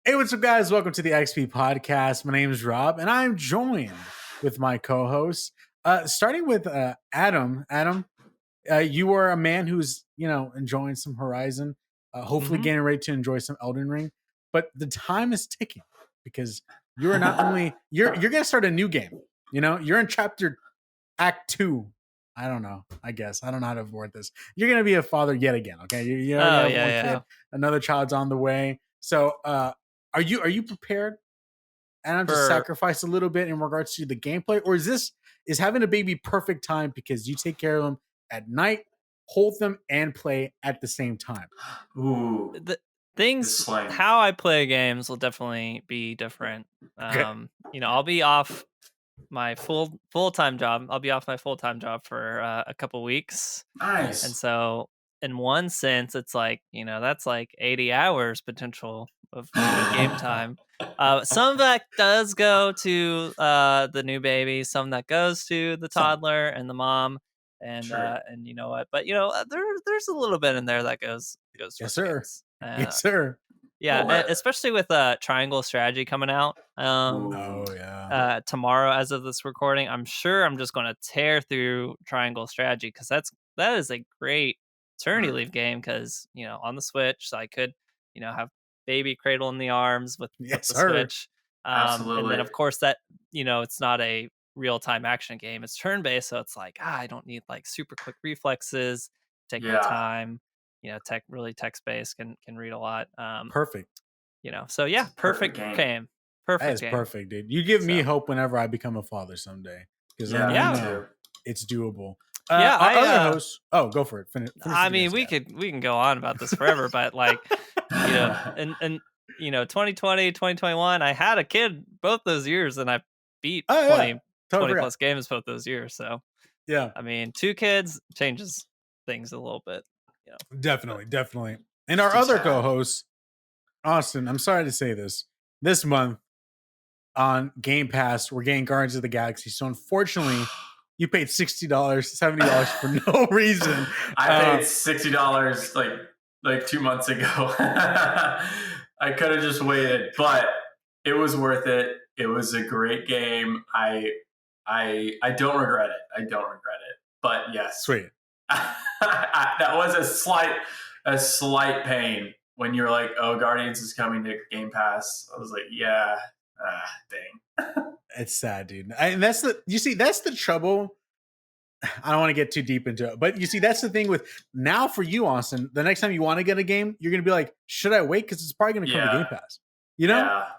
Hey, what's up, guys? Welcome to the XP Podcast. My name is Rob, and I'm joined with my co-hosts. Starting with Adam. Adam, you are a man who's enjoying some Horizon, hopefully Mhm. getting ready to enjoy some Elden Ring. But the time is ticking because you are not only you're gonna start a new game. You're in chapter Act 2. I don't know. I guess I don't know how to word this. You're gonna be a father yet again. Okay, you already Oh, have yeah, one yeah. kid. Another child's on the way. So, are you prepared? And I'm just For sacrifice a little bit in regards to the gameplay, or is having a baby perfect time because you take care of them at night, hold them, and play at the same time? Ooh, the this things slang. how I play games will definitely be different. Okay. I'll be off my full-time job. I'll be off my full-time job for a couple weeks. And Nice. so in one sense, it's like, that's like 80 hours potential of game time. Some of that does go to the new baby, some that goes to the Some. toddler and the mom. And Sure. and you know what? But there's a little bit in there that goes Yes, towards the sir. games. Yes, sir. Yeah, Little bit. especially with Triangle Strategy coming out. Ooh. Oh yeah. Tomorrow, as of this recording, I'm sure I'm just going to tear through Triangle Strategy because that is a great maternity leave game. Because on the Switch, so I could have baby cradle in the arms with Yes, the sir. Switch, and then Absolutely. of course that it's not a real time action game; it's turn based, so it's like I don't need like super quick reflexes. Take my Yeah. time. Really text based can read a lot. Perfect. So It's yeah, a perfect perfect game. game. That Perfect is game. perfect, dude. You give me So hope whenever I become a father someday, because then Yeah, I me yeah, know too. it's doable. yeah. Our other host. Oh, go for it. Finish I what you mean, guys we got. can go on about this forever, but like, and 2020, 2021, I had a kid both those years, and I beat Oh yeah, 20 totally forgot. plus games both those years. So Yeah. I mean, two kids changes things a little bit, but Definitely. And our Just a other tad. co-host, Austin, I'm sorry to say this month on Game Pass, we're getting Guardians of the Galaxy. So unfortunately, you paid $60, $70 for no reason. I paid $60 like 2 months ago. I could have just waited, but it was worth it. It was a great game. I don't regret it. I don't regret it. But yes, Sweet. that was a slight pain when you're like, "Oh, Guardians is coming to Game Pass." I was like, "Yeah, dang." It's sad, dude. And that's the trouble. I don't want to get too deep into it, but you see, that's the thing with now for you, Austin. The next time you want to get a game, you're gonna be like, should I wait? Because it's probably gonna come to Yeah, Game Pass. You know? yeah. I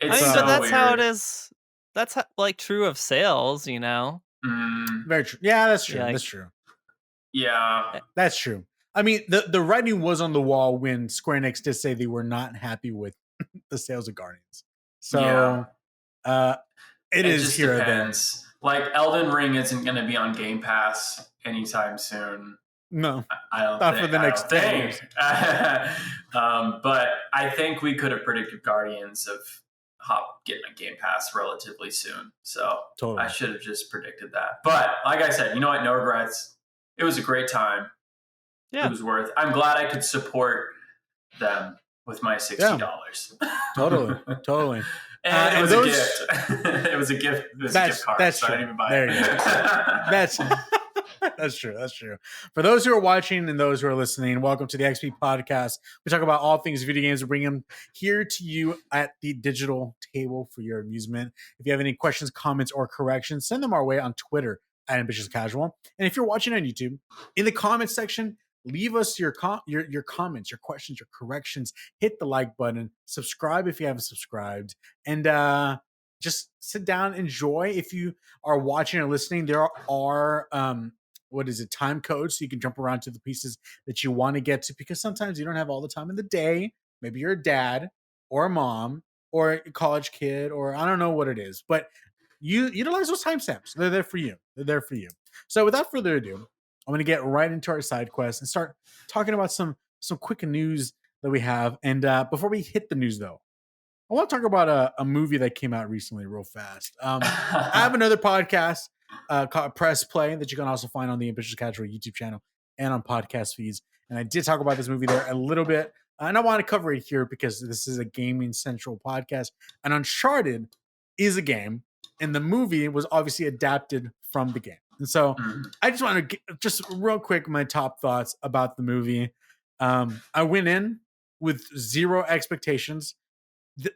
It's mean, So but so that's how it weird. is. That's like true of sales, very true. Yeah, that's true. Yeah, like, That's true. Yeah. That's true. I mean, the writing was on the wall when Square Enix did say they were not happy with the sales of Guardians. Yeah. So it is just here or there. depends. Like Elden Ring isn't going to be on Game Pass anytime soon. No, I don't not think. for the next 10 years. But I think we could have predicted Guardians of getting a Game Pass relatively soon. So Totally. I should have just predicted that. But like I said, you know what? No regrets. It was a great time. yeah. It was worth. I'm glad I could support them with my $60. Totally. And it was those- a gift. It was a gift. It was a gift card. That's so I true. didn't even buy There it. you go. That's true. That's true. For those who are watching and those who are listening, welcome to the XP Podcast. We talk about all things video games. We bring them here to you at the digital table for your amusement. If you have any questions, comments, or corrections, send them our way on Twitter at Ambitious Casual. And if you're watching on YouTube, in the comments section, leave us your comments, your questions, your corrections. Hit the like button. Subscribe if you haven't subscribed. And just sit down, enjoy. If you are watching or listening, there are time codes, so you can jump around to the pieces that you want to get to, because sometimes you don't have all the time in the day. Maybe you're a dad or a mom or a college kid, or I don't know what it is, but you utilize those timestamps. They're there for you. So without further ado, I'm going to get right into our side quest and start talking about some quick news that we have. And before we hit the news, though, I want to talk about a movie that came out recently real fast. I have another podcast called Press Play that you can also find on the Ambitious Casual YouTube channel and on podcast feeds. And I did talk about this movie there a little bit and I want to cover it here because this is a gaming central podcast. And Uncharted is a game, and the movie was obviously adapted from the game. And so I just want to just real quick my top thoughts about the movie. I went in with zero expectations.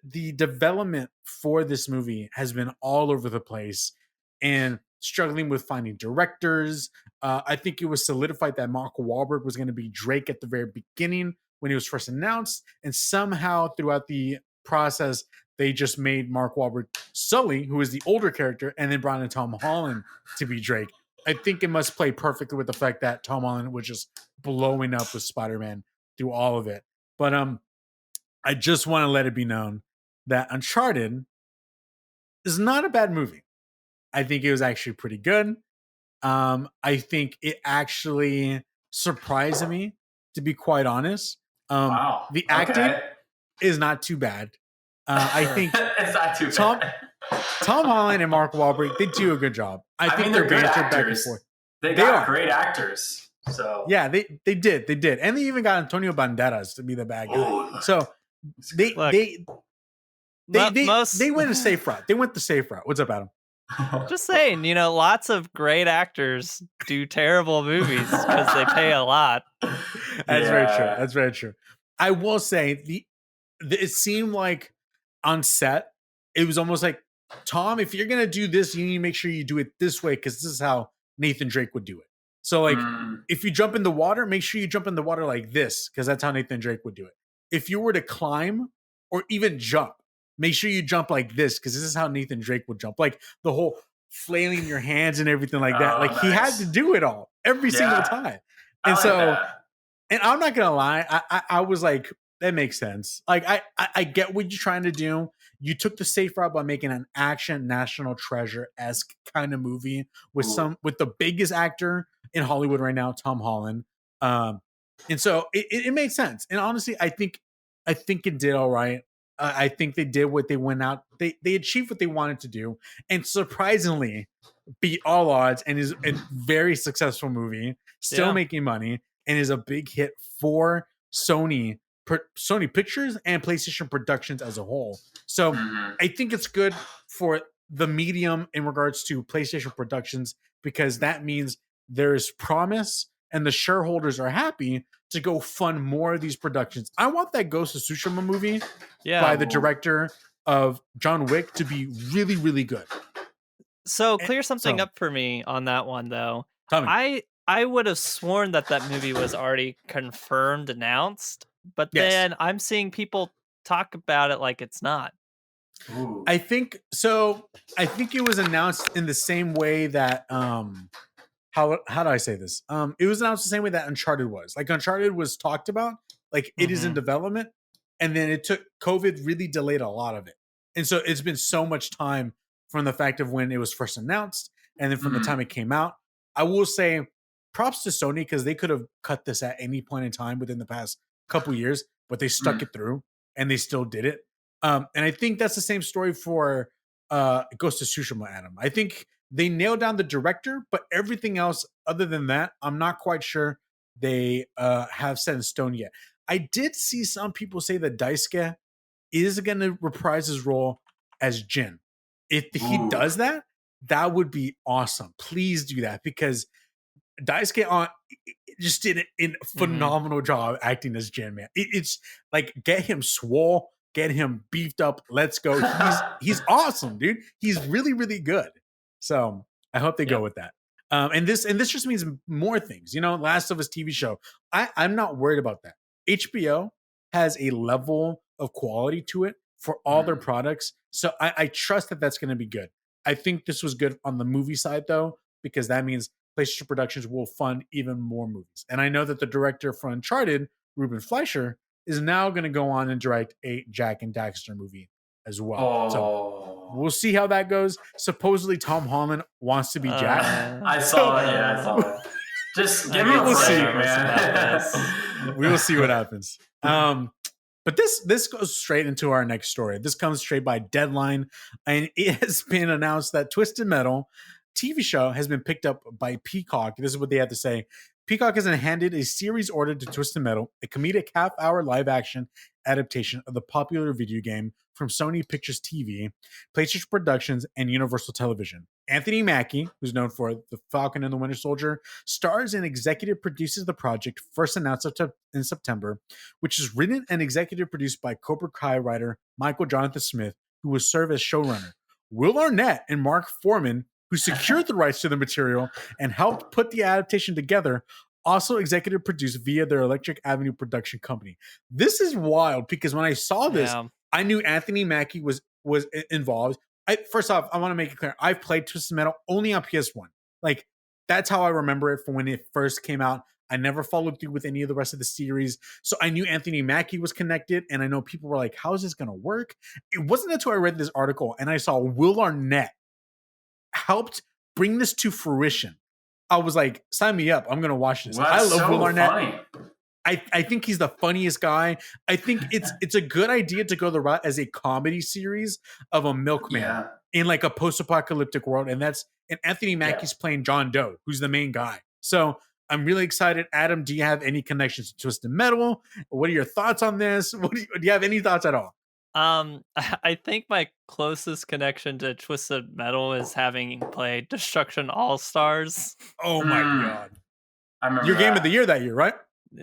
The development for this movie has been all over the place and struggling with finding directors. I think it was solidified that Mark Wahlberg was going to be Drake at the very beginning when he was first announced. And somehow throughout the process, they just made Mark Wahlberg Sully, who is the older character, and then brought in Tom Holland to be Drake. I think it must play perfectly with the fact that Tom Holland was just blowing up with Spider-Man through all of it. But I just want to let it be known that Uncharted is not a bad movie. I think it was actually pretty good. I think it actually surprised me, to be quite honest. Wow. The acting is not too bad. I think it's not too bad. Tom Holland and Mark Wahlberg, they do a good job. I think they're banter back and forth. They got great actors. So yeah, they did, and they even got Antonio Banderas to be the bad guy. Ooh. So they went a safe route. They went the safe route. What's up, Adam? Just saying, lots of great actors do terrible movies because they pay a lot. That's very true. That's very true. I will say it seemed like on set, it was almost like, Tom, if you're gonna do this, you need to make sure you do it this way because this is how Nathan Drake would do it. So like, if you jump in the water, make sure you jump in the water like this because that's how Nathan Drake would do it. If you were to climb or even jump, make sure you jump like this because this is how Nathan Drake would jump. Like the whole flailing your hands and everything like that. Like he had to do it all every single time. And and I'm not gonna lie, I was like, that makes sense. Like I get what you're trying to do. You took the safe route by making an action national treasure-esque kind of movie with the biggest actor in Hollywood right now, Tom Holland. And so it made sense. And honestly, I think it did all right. I think they did what they went out. They achieved what they wanted to do, and surprisingly, beat all odds. And is a very successful movie, still making money, and is a big hit for Sony Pictures and PlayStation Productions as a whole. So I think it's good for the medium in regards to PlayStation Productions because that means there's promise and the shareholders are happy to go fund more of these productions. I want that Ghost of Tsushima movie by the director of John Wick to be really, really good. So clear something up for me on that one, though. I would have sworn that movie was already confirmed, announced, but then I'm seeing people talk about it like it's not. Ooh. I think so. I think it was announced in the same way that how do I say this? It was announced the same way that Uncharted was. Like Uncharted was talked about, like it is in development, and then it took COVID really delayed a lot of it, and so it's been so much time from the fact of when it was first announced, and then from the time it came out. I will say props to Sony because they could have cut this at any point in time within the past couple years, but they stuck it through and they still did it. And I think that's the same story for Ghost of Tsushima, Adam. I think they nailed down the director, but everything else other than that, I'm not quite sure they have set in stone yet. I did see some people say that Daisuke is going to reprise his role as Jin. If he does that, that would be awesome. Please do that because Daisuke just did a phenomenal job acting as Jin, man. It's like get him swole, get him beefed up. Let's go. He's awesome, dude. He's really, really good. So I hope they go with that. And this just means more things. Last of Us TV show. I'm not worried about that. HBO has a level of quality to it for all their products. So I trust that that's going to be good. I think this was good on the movie side, though, because that means PlayStation Productions will fund even more movies. And I know that the director for Uncharted, Ruben Fleischer, is now going to go on and direct a Jack and Daxter movie as well. So we'll see how that goes. Supposedly Tom Holland wants to be Jack. I saw it. Yeah, I saw it. Just give me a break, man. We will see what happens. But this goes straight into our next story. This comes straight by Deadline, and it has been announced that Twisted Metal TV show has been picked up by Peacock. This is what they have to say. Peacock has handed a series order to Twisted Metal, a comedic half-hour live-action adaptation of the popular video game from Sony Pictures TV, PlayStation Productions, and Universal Television. Anthony Mackie, who's known for The Falcon and the Winter Soldier, stars and executive produces the project, first announced in September, which is written and executive produced by Cobra Kai writer Michael Jonathan Smith, who will serve as showrunner. Will Arnett and Mark Foreman, who secured the rights to the material and helped put the adaptation together, also executive produced via their Electric Avenue production company. This is wild because when I saw this, I knew Anthony Mackie was involved. First off, I want to make it clear. I've played Twisted Metal only on PS1. Like, that's how I remember it from when it first came out. I never followed through with any of the rest of the series. So I knew Anthony Mackie was connected, and I know people were like, how is this going to work? It wasn't until I read this article and I saw Will Arnett helped bring this to fruition. I was like, sign me up. I'm going to watch this. Well, I love so Will Arnett. funny. I think he's the funniest guy. I think it's a good idea to go the route as a comedy series of a milkman in like a post-apocalyptic world. And Anthony Mackie's playing John Doe, who's the main guy. So I'm really excited. Adam, do you have any connections to Twisted Metal? What are your thoughts on this? Do you have any thoughts at all? I think my closest connection to Twisted Metal is having played Destruction All Stars. Oh my God. I remember your game of the year that year, right?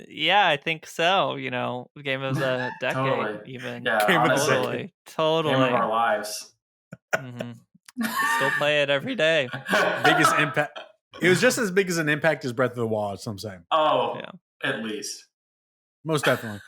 Yeah, I think so. Game of the decade, Totally. even. Yeah, Game of the honestly. Totally. Game of our lives. Still play it every day. Biggest impact. It was just as big as an impact as Breath of the Wild, some say. Oh, yeah. At least. Most definitely.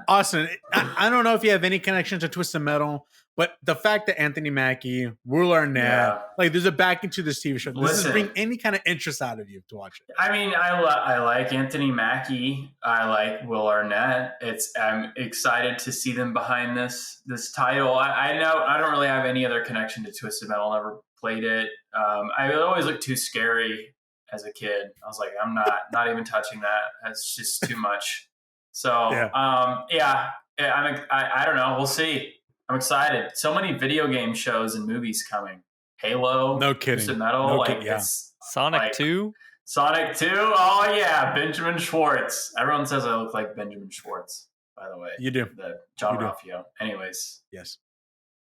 Austin, I don't know if you have any connection to Twisted Metal, but the fact that Anthony Mackie, Will Arnett, like there's a back into this TV show. Does this bring any kind of interest out of you to watch it? I mean, I like Anthony Mackie. I like Will Arnett. I'm excited to see them behind this title. I know I don't really have any other connection to Twisted Metal. Never played it. I always looked too scary as a kid. I was like, I'm not even touching that. That's just too much. So, I don't know. We'll see. I'm excited. So many video game shows and movies coming. Halo. No kidding. Twisted Metal. Sonic 2. Sonic 2. Oh, yeah. Benjamin Schwartz. Everyone says I look like Benjamin Schwartz, by the way. You do. The John Ralphio. Anyways. Yes.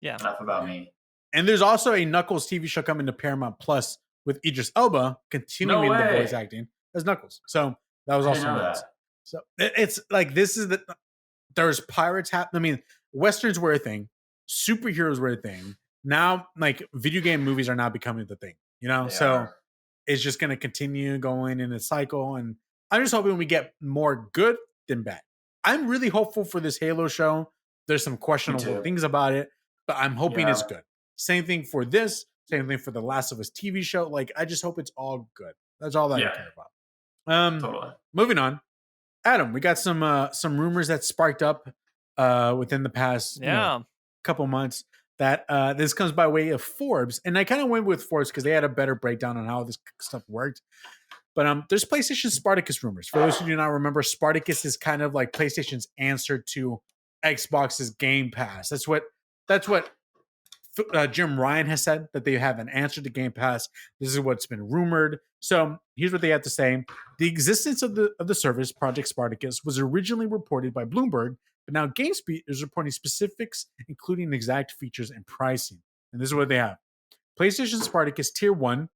Yeah. Enough about me. And there's also a Knuckles TV show coming to Paramount Plus with Idris Elba continuing the voice acting as Knuckles. So that was also nice. So it's like there's pirates happening. I mean, Westerns were a thing. Superheroes were a thing. Now, like video game movies are now becoming the thing, So it's just going to continue going in a cycle. And I'm just hoping we get more good than bad. I'm really hopeful for this Halo show. There's some questionable things about it, but I'm hoping it's good. Same thing for this. Same thing for the Last of Us TV show. Like, I just hope it's all good. That's all that I care about. Totally. Moving on. Adam, we got some rumors that sparked up within the past couple months that this comes by way of Forbes. And I kind of went with Forbes because they had a better breakdown on how this stuff worked. But there's PlayStation Spartacus rumors. For those who do not remember, Spartacus is kind of like PlayStation's answer to Xbox's Game Pass. That's what Jim Ryan has said, that they have an answer to Game Pass. This is what's been rumored. So here's what they have to say. The existence of the service, Project Spartacus, was originally reported by Bloomberg, but now GameSpeed is reporting specifics, including exact features and pricing. And this is what they have. PlayStation Spartacus Tier 1,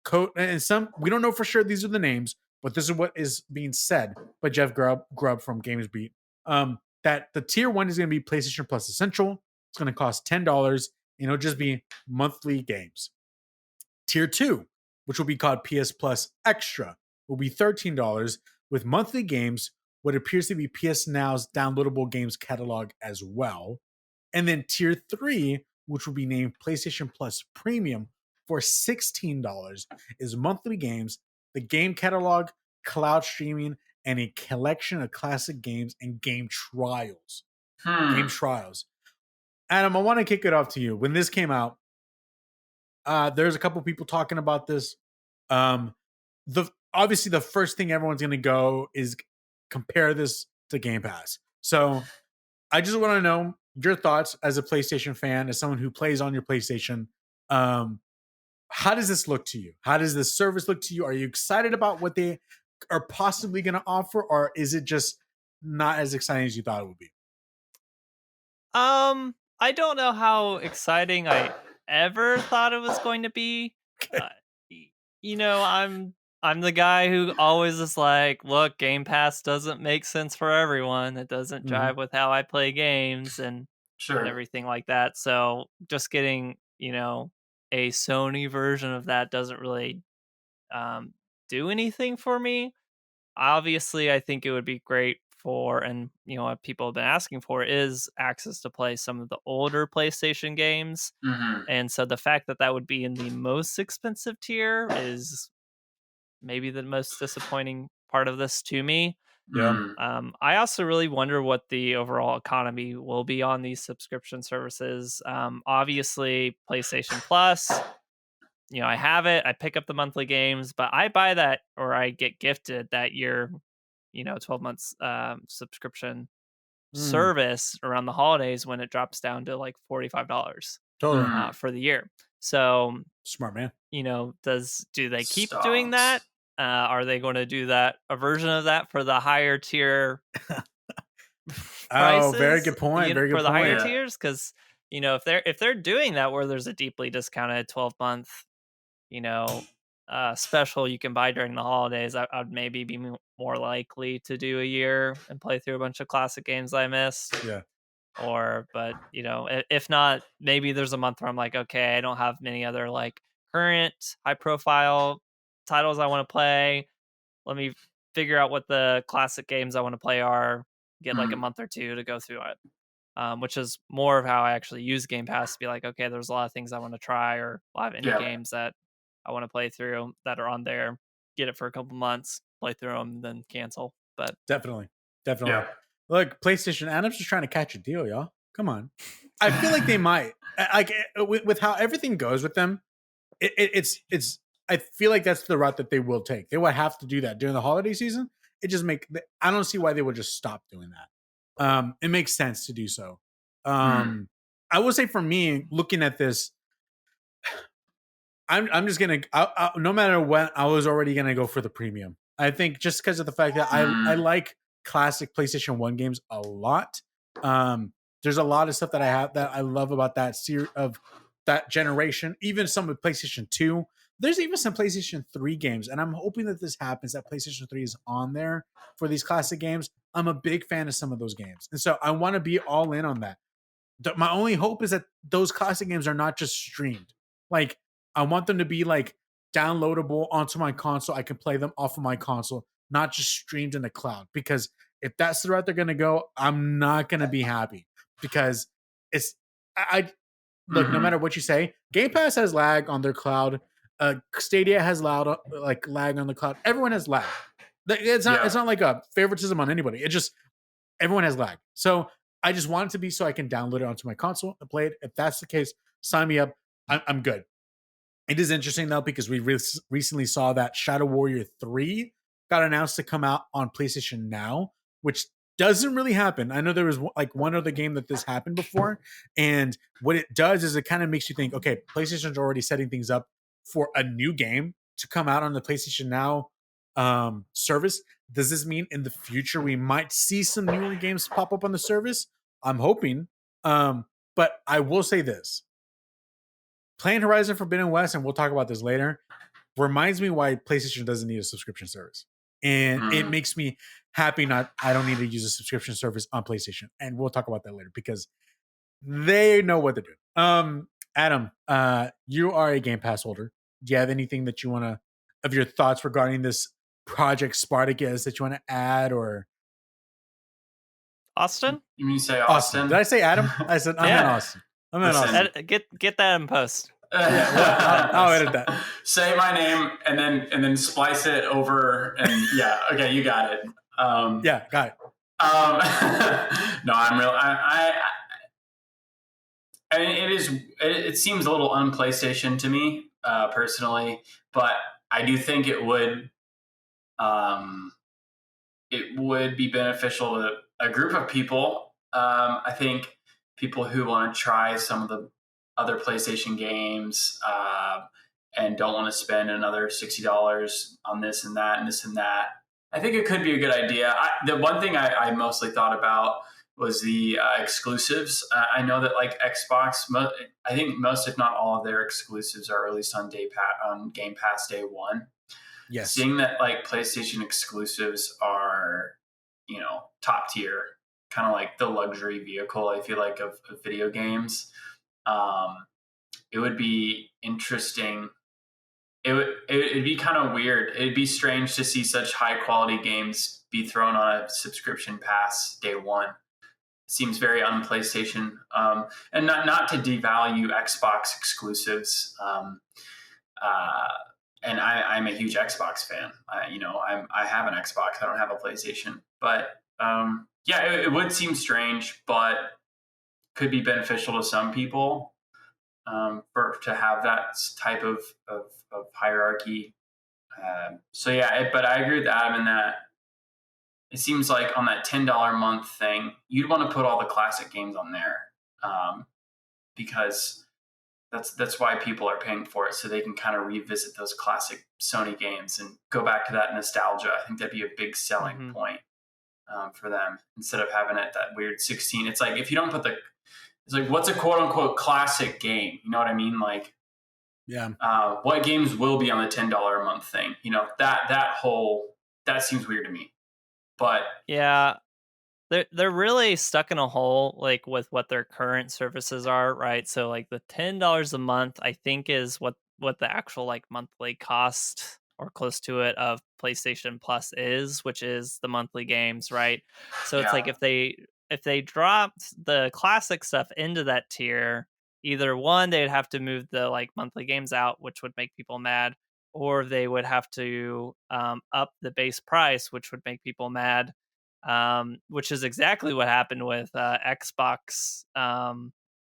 code, and we don't know for sure these are the names, but this is what is being said by Jeff Grubb from GameSpeed, that the Tier 1 is going to be PlayStation Plus Essential. It's going to cost $10, and it'll just be monthly games. Tier 2, which will be called PS Plus Extra, will be $13 with monthly games, what appears to be PS Now's downloadable games catalog as well. And then Tier 3, which will be named PlayStation Plus Premium for $16, is monthly games, the game catalog, cloud streaming, and a collection of classic games and game trials. Game trials. Adam, I want to kick it off to you. When this came out, there's a couple people talking about this. Obviously, the first thing everyone's going to go is compare this to Game Pass. So I just want to know your thoughts as a PlayStation fan, as someone who plays on your PlayStation. how does this look to you? How does this service look to you? Are you excited about what they are possibly going to offer, or is it just not as exciting as you thought it would be? I don't know how exciting I ever thought it was going to be. Uh, you know, I'm the guy who always is like, look, Game Pass doesn't make sense for everyone. It doesn't Mhm. jive with how I play games and Sure. everything like that. So just getting, a Sony version of that doesn't really um, do anything for me. Obviously, I think it would be great for, and what people have been asking for is access to play some of the older PlayStation games. Hmm. And so the fact that that would be in the most expensive tier is maybe the most disappointing part of this to me. Yeah. I also really wonder what the overall economy will be on these subscription services. Obviously, PlayStation Plus, I have it. I pick up the monthly games, but I buy that or I get gifted that year, 12 months subscription Mm, service around the holidays when it drops down to like $45 totally. Mm. for the year. So, Smart man. do they keep doing that? Stocks. Are they going to do that a version of that for the higher tier Oh, very prices? good point. Very For good the higher point. Yeah. tiers, because if they're doing that where there's a deeply discounted 12-month you know, special you can buy during the holidays, I'd maybe be more likely to do a year and play through a bunch of classic games I missed. Yeah. But if not, maybe there's a month where I'm like, okay, I don't have many other like current high profile titles I want to play. Let me figure out what the classic games I want to play are. Get like a Mm. month or two to go through it. Which is more of how I actually use Game Pass to be like, okay, there's a lot of things I want to try or a lot of indie Yeah. games that I want to play through that are on there. Get it for a couple months, play through them, then cancel. But Definitely. Definitely. Yeah. Look, PlayStation, Adam's just trying to catch a deal, y'all. Come on. I feel like they might. Like with how everything goes with them, it's. I feel like that's the route that they will take. They will have to do that during the holiday season. It just I don't see why they would just stop doing that. It makes sense to do so. Mm. I will say for me, looking at this, I'm just gonna no matter what, I was already gonna go for the premium. I think just because of the fact that I Mm. like classic PlayStation 1 games a lot. There's a lot of stuff that I have that I love about that series of that generation, even some of PlayStation 2. There's even some PlayStation 3 games, and I'm hoping that this happens, that PlayStation 3 is on there for these classic games. I'm a big fan of some of those games. And so I want to be all in on that. My only hope is that those classic games are not just streamed. Like I want them to be like downloadable onto my console. I can play them off of my console, not just streamed in the cloud. Because if that's the route they're gonna go, I'm not gonna be happy. Because it's I look, no Hmm. matter what you say, Game Pass has lag on their cloud. Stadia has loud like lag on the cloud. Everyone has lag. It's not. It's Yeah. not like a favoritism on anybody. It just everyone has lag. So I just want it to be so I can download it onto my console and play it. If that's the case, sign me up. I'm good. It is interesting though because we recently saw that Shadow Warrior 3 got announced to come out on PlayStation Now, which doesn't really happen. I know there was like one other game that this happened before, and what it does is it kind of makes you think, okay, PlayStation's already setting things up for a new game to come out on the PlayStation Now service. Does this mean in the future we might see some newer games pop up on the service? I'm hoping. But I will say this: playing Horizon Forbidden West, and we'll talk about this later, reminds me why PlayStation doesn't need a subscription service. And it Mm. makes me happy I don't need to use a subscription service on PlayStation. And we'll talk about that later because they know what they're doing. Adam, you are a Game Pass holder. Do you have anything that you want to of your thoughts regarding this Project Spartacus that you want to add or Austin, You mean say Austin? Did Austin? I say Adam? I said I meant Yeah. Austin. I meant Listen. Austin. get that in post. Yeah, well, I'll edit that. Say my name and then splice it over and yeah, okay, you got it. Yeah, got it. No, I'm real. I mean, it seems a little un-PlayStation to me personally, but I do think it would be beneficial to a group of people. I think people who want to try some of the other PlayStation games, and don't want to spend another $60 on this and that and this and that, I think it could be a good idea. The one thing I mostly thought about was the exclusives. I know that like Xbox, I think most, if not all, of their exclusives are released on Game Pass day one. Yes. Seeing that like PlayStation exclusives are, top tier, kind of like the luxury vehicle, I feel like, of video games. It would be interesting. It'd be kind of weird. It'd be strange to see such high quality games be thrown on a subscription pass day one. Seems very un-PlayStation, and not to devalue Xbox exclusives. And I'm a huge Xbox fan. I have an Xbox. I don't have a PlayStation, but it would seem strange, but could be beneficial to some people to have that type of hierarchy. But I agree with Adam in that it seems like on that $10 a month thing, you'd want to put all the classic games on there, because that's why people are paying for it, so they can kind of revisit those classic Sony games and go back to that nostalgia. I think that'd be a big selling point for them, instead of having it that weird 16. It's like, if you don't put it's like, what's a quote unquote classic game? You know what I mean? Like, what games will be on the $10 a month thing? That seems weird to me. But yeah, they're really stuck in a hole, like, with what their current services are, right? So like the $10 a month, I think, is what the actual like monthly cost or close to it of PlayStation Plus is, which is the monthly games, right? So it's like, if they dropped the classic stuff into that tier, either one, they'd have to move the like monthly games out, which would make people mad, or they would have to up the base price, which would make people mad, which is exactly what happened with Xbox,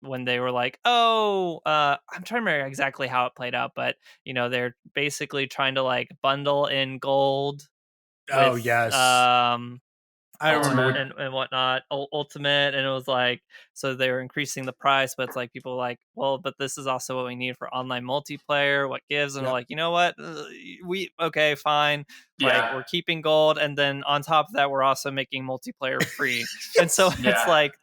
when they were like, I'm trying to remember exactly how it played out, but they're basically trying to like bundle in gold. Yes. I remember, and whatnot, Ultimate, and it was like, so they were increasing the price, but it's like, people were like, well, but this is also what we need for online multiplayer. What gives? And they're like, you know what? Okay, fine. Like, we're keeping gold, and then on top of that, we're also making multiplayer free. And so it's like,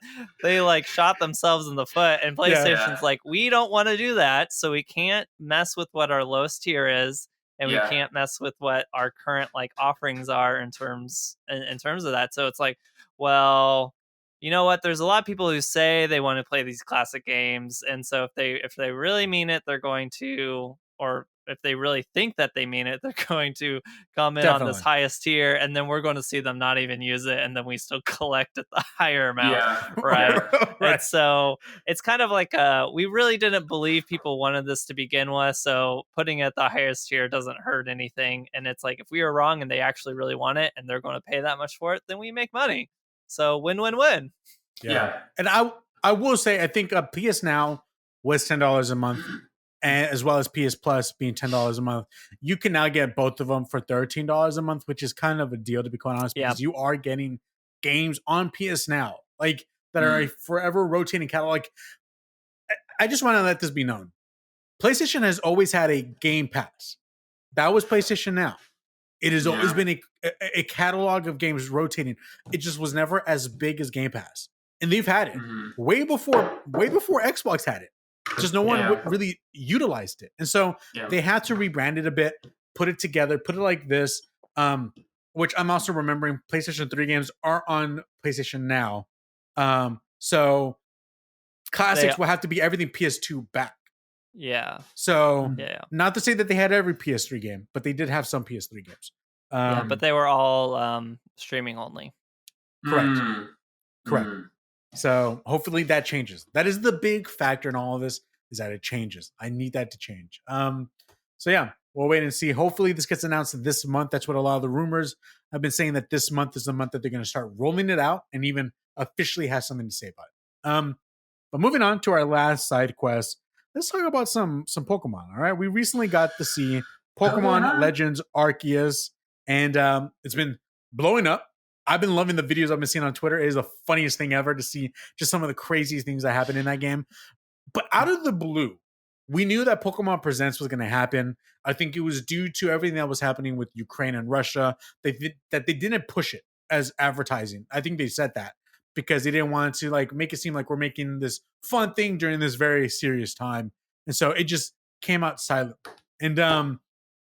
they like shot themselves in the foot, and PlayStation's like, we don't want to do that, so we can't mess with what our lowest tier is. And we can't mess with what our current like offerings are in terms of that. So it's like, well, you know what? There's a lot of people who say they want to play these classic games, and so if they really mean it, they're going to, or if they really think that they mean it, they're going to come in on this highest tier, and then we're going to see them not even use it, and then we still collect at the higher amount, right? And so it's kind of like, we really didn't believe people wanted this to begin with, so putting it at the highest tier doesn't hurt anything. And it's like, if we were wrong and they actually really want it and they're going to pay that much for it, then we make money. So win-win-win. Yeah. And I will say, I think PS Now was $10 a month, and as well as PS Plus being $10 a month. You can now get both of them for $13 a month, which is kind of a deal, to be quite honest, because you are getting games on PS Now, like, that are a forever rotating catalog. Like, I just want to let this be known. PlayStation has always had a Game Pass. That was PlayStation Now. It has always been a catalog of games rotating. It just was never as big as Game Pass. And they've had it way before Xbox had it. Just no one really utilized it. And so they had to rebrand it a bit, put it together, put it like this, which I'm also remembering PlayStation 3 games are on PlayStation Now. So classics will have to be everything PS2 back. Yeah. So not to say that they had every PS3 game, but they did have some PS3 games. But they were all streaming only. Correct. Correct. So hopefully that changes. That is the big factor in all of this, is that it changes. I need that to change. So yeah, we'll wait and see. Hopefully this gets announced this month. That's what a lot of the rumors have been saying, that this month is the month that they're going to start rolling it out and even officially have something to say about it. But moving on to our last side quest, let's talk about some Pokemon. All right. We recently got to see Pokemon Legends Arceus, and it's been blowing up. I've been loving the videos I've been seeing on Twitter. It is the funniest thing ever to see just some of the craziest things that happen in that game. But out of the blue, we knew that Pokemon Presents was going to happen. I think it was due to everything that was happening with Ukraine and Russia. That they didn't push it as advertising. I think they said that because they didn't want to like make it seem like we're making this fun thing during this very serious time. And so it just came out silent. And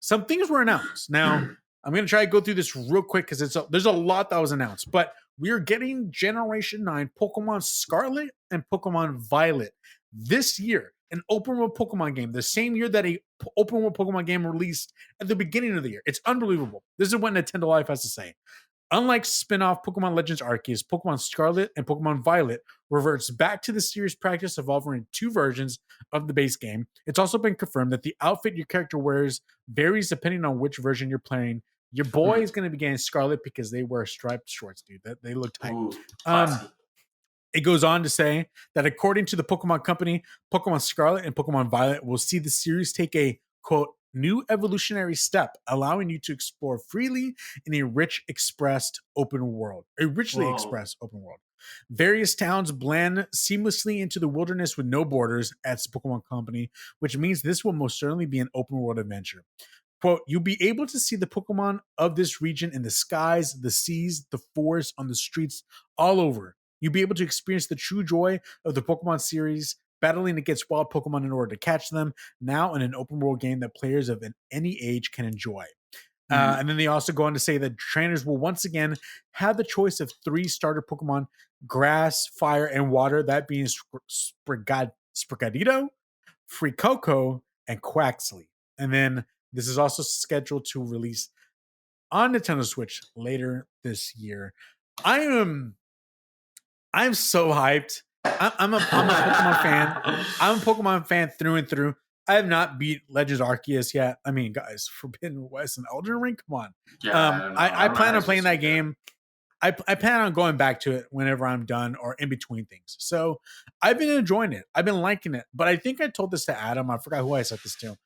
some things were announced. Now, I'm going to try to go through this real quick because there's a lot that was announced. But we're getting Generation 9 Pokemon Scarlet and Pokemon Violet this year. An open world Pokemon game, the same year that a open world Pokemon game released at the beginning of the year. It's unbelievable. This is what Nintendo Life has to say. Unlike spin-off Pokemon Legends Arceus, Pokemon Scarlet and Pokemon Violet reverts back to the series practice of offering 2 versions of the base game. It's also been confirmed that the outfit your character wears varies depending on which version you're playing. Your boy is going to be getting Scarlet because they wear striped shorts, dude. They look tight. Ooh, it goes on to say that according to the Pokemon Company, Pokemon Scarlet and Pokemon Violet will see the series take a, quote, new evolutionary step, allowing you to explore freely in a richly expressed open world. Various towns blend seamlessly into the wilderness with no borders, adds the Pokemon Company, which means this will most certainly be an open world adventure. Quote, you'll be able to see the Pokemon of this region in the skies, the seas, the forests, on the streets, all over. You'll be able to experience the true joy of the Pokemon series, battling against wild Pokemon in order to catch them, now in an open world game that players of any age can enjoy. And then they also go on to say that trainers will once again have the choice of 3 starter Pokemon, Grass, Fire, and Water, that being Sprigatito, Frikoko, and Quaxley. And then this is also scheduled to release on Nintendo Switch later this year. I'm so hyped. I'm a Pokemon fan. I'm a Pokemon fan through and through. I have not beat Legends Arceus yet. I mean, guys, Forbidden West and Elden Ring, come on. Yeah, I plan on playing that game. I plan on going back to it whenever I'm done or in between things. So I've been enjoying it. I've been liking it. But I think I told this to Adam. I forgot who I said this to.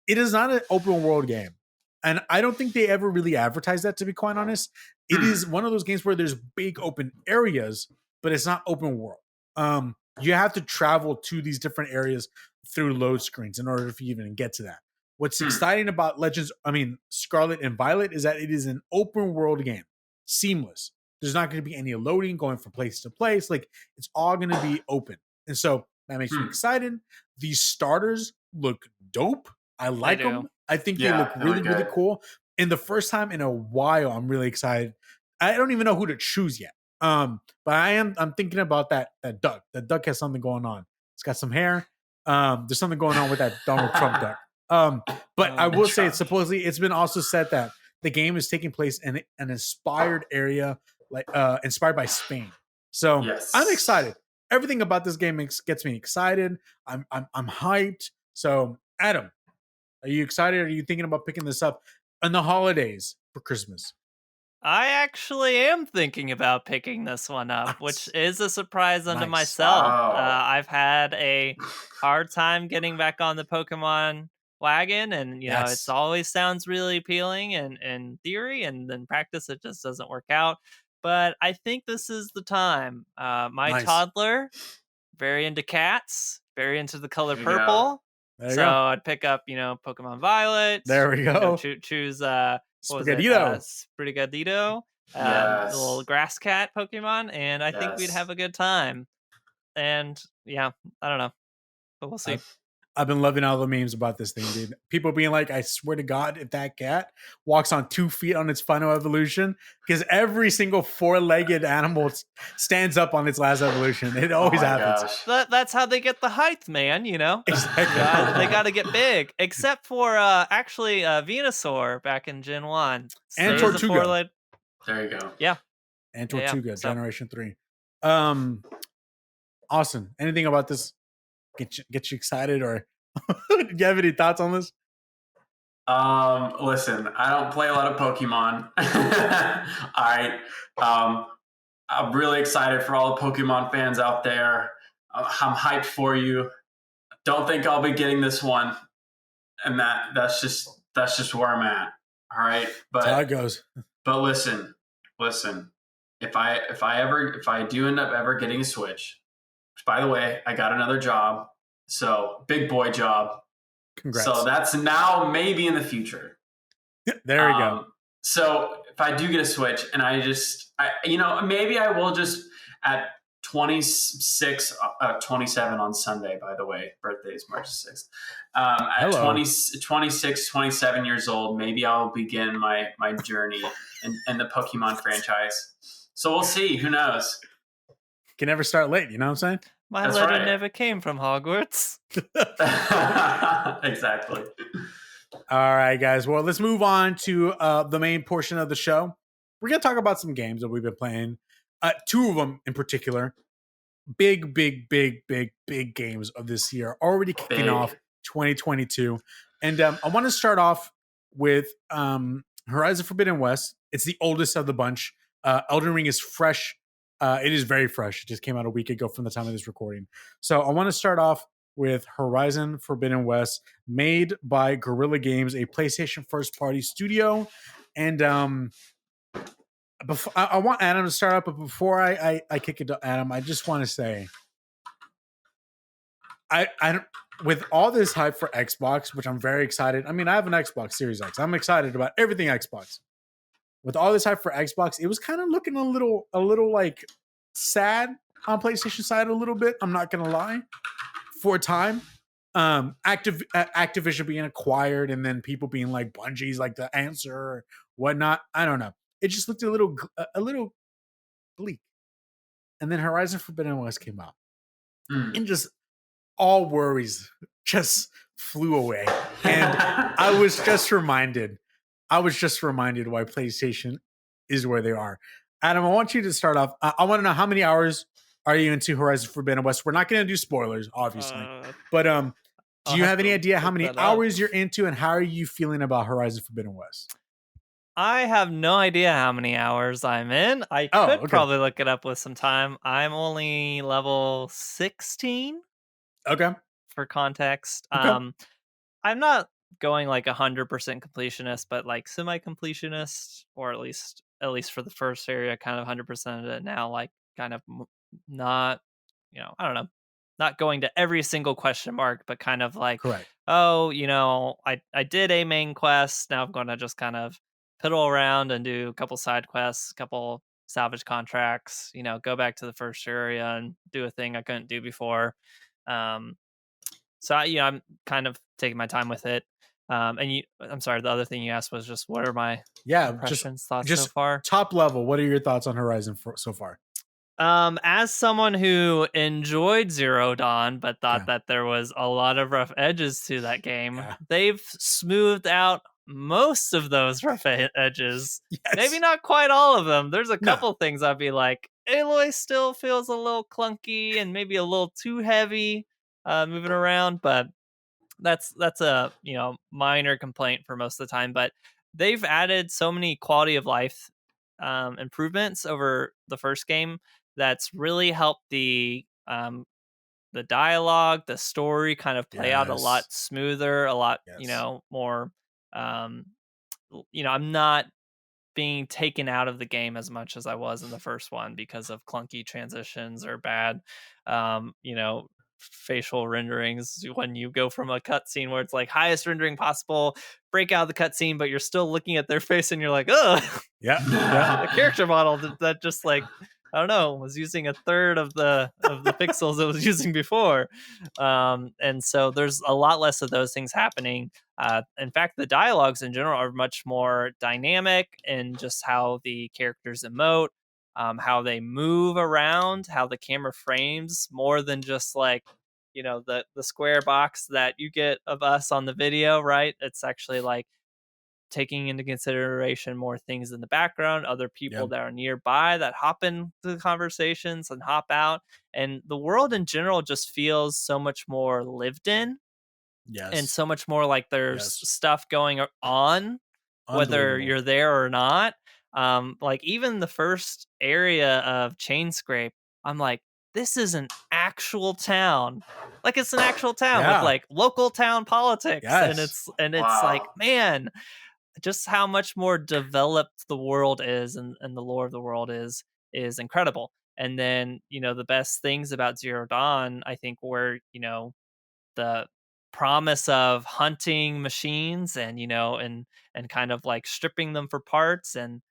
It is not an open world game. And I don't think they ever really advertise that, to be quite honest. It is one of those games where there's big open areas, but it's not open world. You have to travel to these different areas through load screens in order for you even get to that. What's exciting about Scarlet and Violet is that it is an open world game, seamless. There's not going to be any loading going from place to place. Like, it's all going to be open. And so that makes me excited. These starters look dope. I like them. I think they look really, really cool. And the first time in a while, I'm really excited. I don't even know who to choose yet. But I'm thinking about that duck. That duck has something going on. It's got some hair. There's something going on with that Donald Trump duck. But I will say, it's been also said that the game is taking place in an inspired area, like inspired by Spain. So I'm excited. Everything about this game gets me excited. I'm hyped. So Adam, are you excited? Are you thinking about picking this up in the holidays for Christmas? I actually am thinking about picking this one up, which is a surprise unto myself. Wow. I've had a hard time getting back on the Pokemon wagon, and it always sounds really appealing in theory, and then practice it just doesn't work out. But I think this is the time. My toddler, very into cats, very into the color purple. So I'd pick up, Pokemon Violet. There we go. Choose Sprigatito. Sprigatito, the little grass cat Pokemon, and I think we'd have a good time. And I don't know, but we'll see. I've been loving all the memes about this thing, dude. People being like, I swear to God, if that cat walks on 2 feet on its final evolution, because every single 4-legged animal stands up on its last evolution. It always happens. That's how they get the height, man, Exactly. They got to get big. Except for, Venusaur back in Gen 1. And Tortuga. There you go. Yeah. And Tortuga, Generation 3. Austin, anything about this get you excited, or do you have any thoughts on this? Listen, I don't play a lot of Pokemon. All right. I'm really excited for all the Pokemon fans out there. I'm hyped for you. Don't think I'll be getting this one, and that's just where I'm at. All right, but that's how it goes. But listen. If I do end up ever getting a Switch, which, by the way, I got another job, So big boy job. Congrats. So that's now maybe in the future. There we go. So if I do get a Switch and maybe I will just at 26, 27 on Sunday, by the way, birthday is March 6th. At 26, 27 years old, maybe I'll begin my journey in the Pokemon franchise. So we'll see. Who knows? Can never start late. You know what I'm saying? My That's letter right. never came from Hogwarts. Exactly. All right, guys. Well, let's move on to the main portion of the show. We're going to talk about some games that we've been playing. Two of them in particular. Big games of this year. Already kicking off 2022. And I want to start off with Horizon Forbidden West. It's the oldest of the bunch. Elden Ring is fresh. It is very fresh. It just came out a week ago from the time of this recording. So I want to start off with Horizon Forbidden West, made by Guerrilla Games, a PlayStation first-party studio. And I want Adam to start up, but before I kick it to Adam, I just want to say, I with all this hype for Xbox, which I'm very excited. I mean, I have an Xbox Series X. I'm excited about everything Xbox. With all this hype for Xbox, it was kind of looking a little like sad on PlayStation side a little bit. I'm not gonna lie. For a time, Activision being acquired and then people being like Bungie's like the answer or whatnot. I don't know. It just looked a little bleak. And then Horizon Forbidden West came out, and just all worries just flew away. And I was just reminded why PlayStation is where they are. Adam, I want you to start off. I want to know, how many hours are you into Horizon Forbidden West? We're not going to do spoilers, obviously, but do you have any idea how many hours you're into, and how are you feeling about Horizon Forbidden West? I have no idea how many hours I'm in. I could probably look it up with some time. I'm only level 16. Okay. For context. Okay. I'm not going like 100% completionist, but like semi-completionist, or at least for the first area, kind of 100% of it now, like kind of not, I don't know, not going to every single question mark, but kind of like, correct. Oh, I did a main quest. Now I'm going to just kind of piddle around and do a couple side quests, a couple salvage contracts, go back to the first area and do a thing I couldn't do before. So I'm kind of taking my time with it. I'm sorry, the other thing you asked was just what are my impressions, thoughts so far? Top level, what are your thoughts on Horizon so far? As someone who enjoyed Zero Dawn, but thought that there was a lot of rough edges to that game, they've smoothed out most of those rough edges. Yes. Maybe not quite all of them. There's a couple things I'd be like, Aloy still feels a little clunky and maybe a little too heavy moving around, but that's a minor complaint for most of the time. But they've added so many quality of life improvements over the first game that's really helped the dialogue, the story kind of play out a lot smoother, a lot more. I'm not being taken out of the game as much as I was in the first one because of clunky transitions or bad facial renderings. When you go from a cutscene where it's like highest rendering possible, break out the cutscene, but you're still looking at their face and you're like, ugh. The character model that just like, I don't know, was using a third of the pixels it was using before. And so there's a lot less of those things happening. In fact, the dialogues in general are much more dynamic in just how the characters emote, how they move around, how the camera frames, more than just like, the square box that you get of us on the video, right? It's actually like taking into consideration more things in the background, other people that are nearby that hop into the conversations and hop out. And the world in general just feels so much more lived in. Yes. And so much more like there's stuff going on, whether you're there or not. Like even the first area of Chain Scrape, I'm like, this is an actual town. Like it's an actual town with like local town politics. And it's like, man, just how much more developed the world is and the lore of the world is incredible. And then, the best things about Zero Dawn, I think, were, the promise of hunting machines and and kind of like stripping them for parts and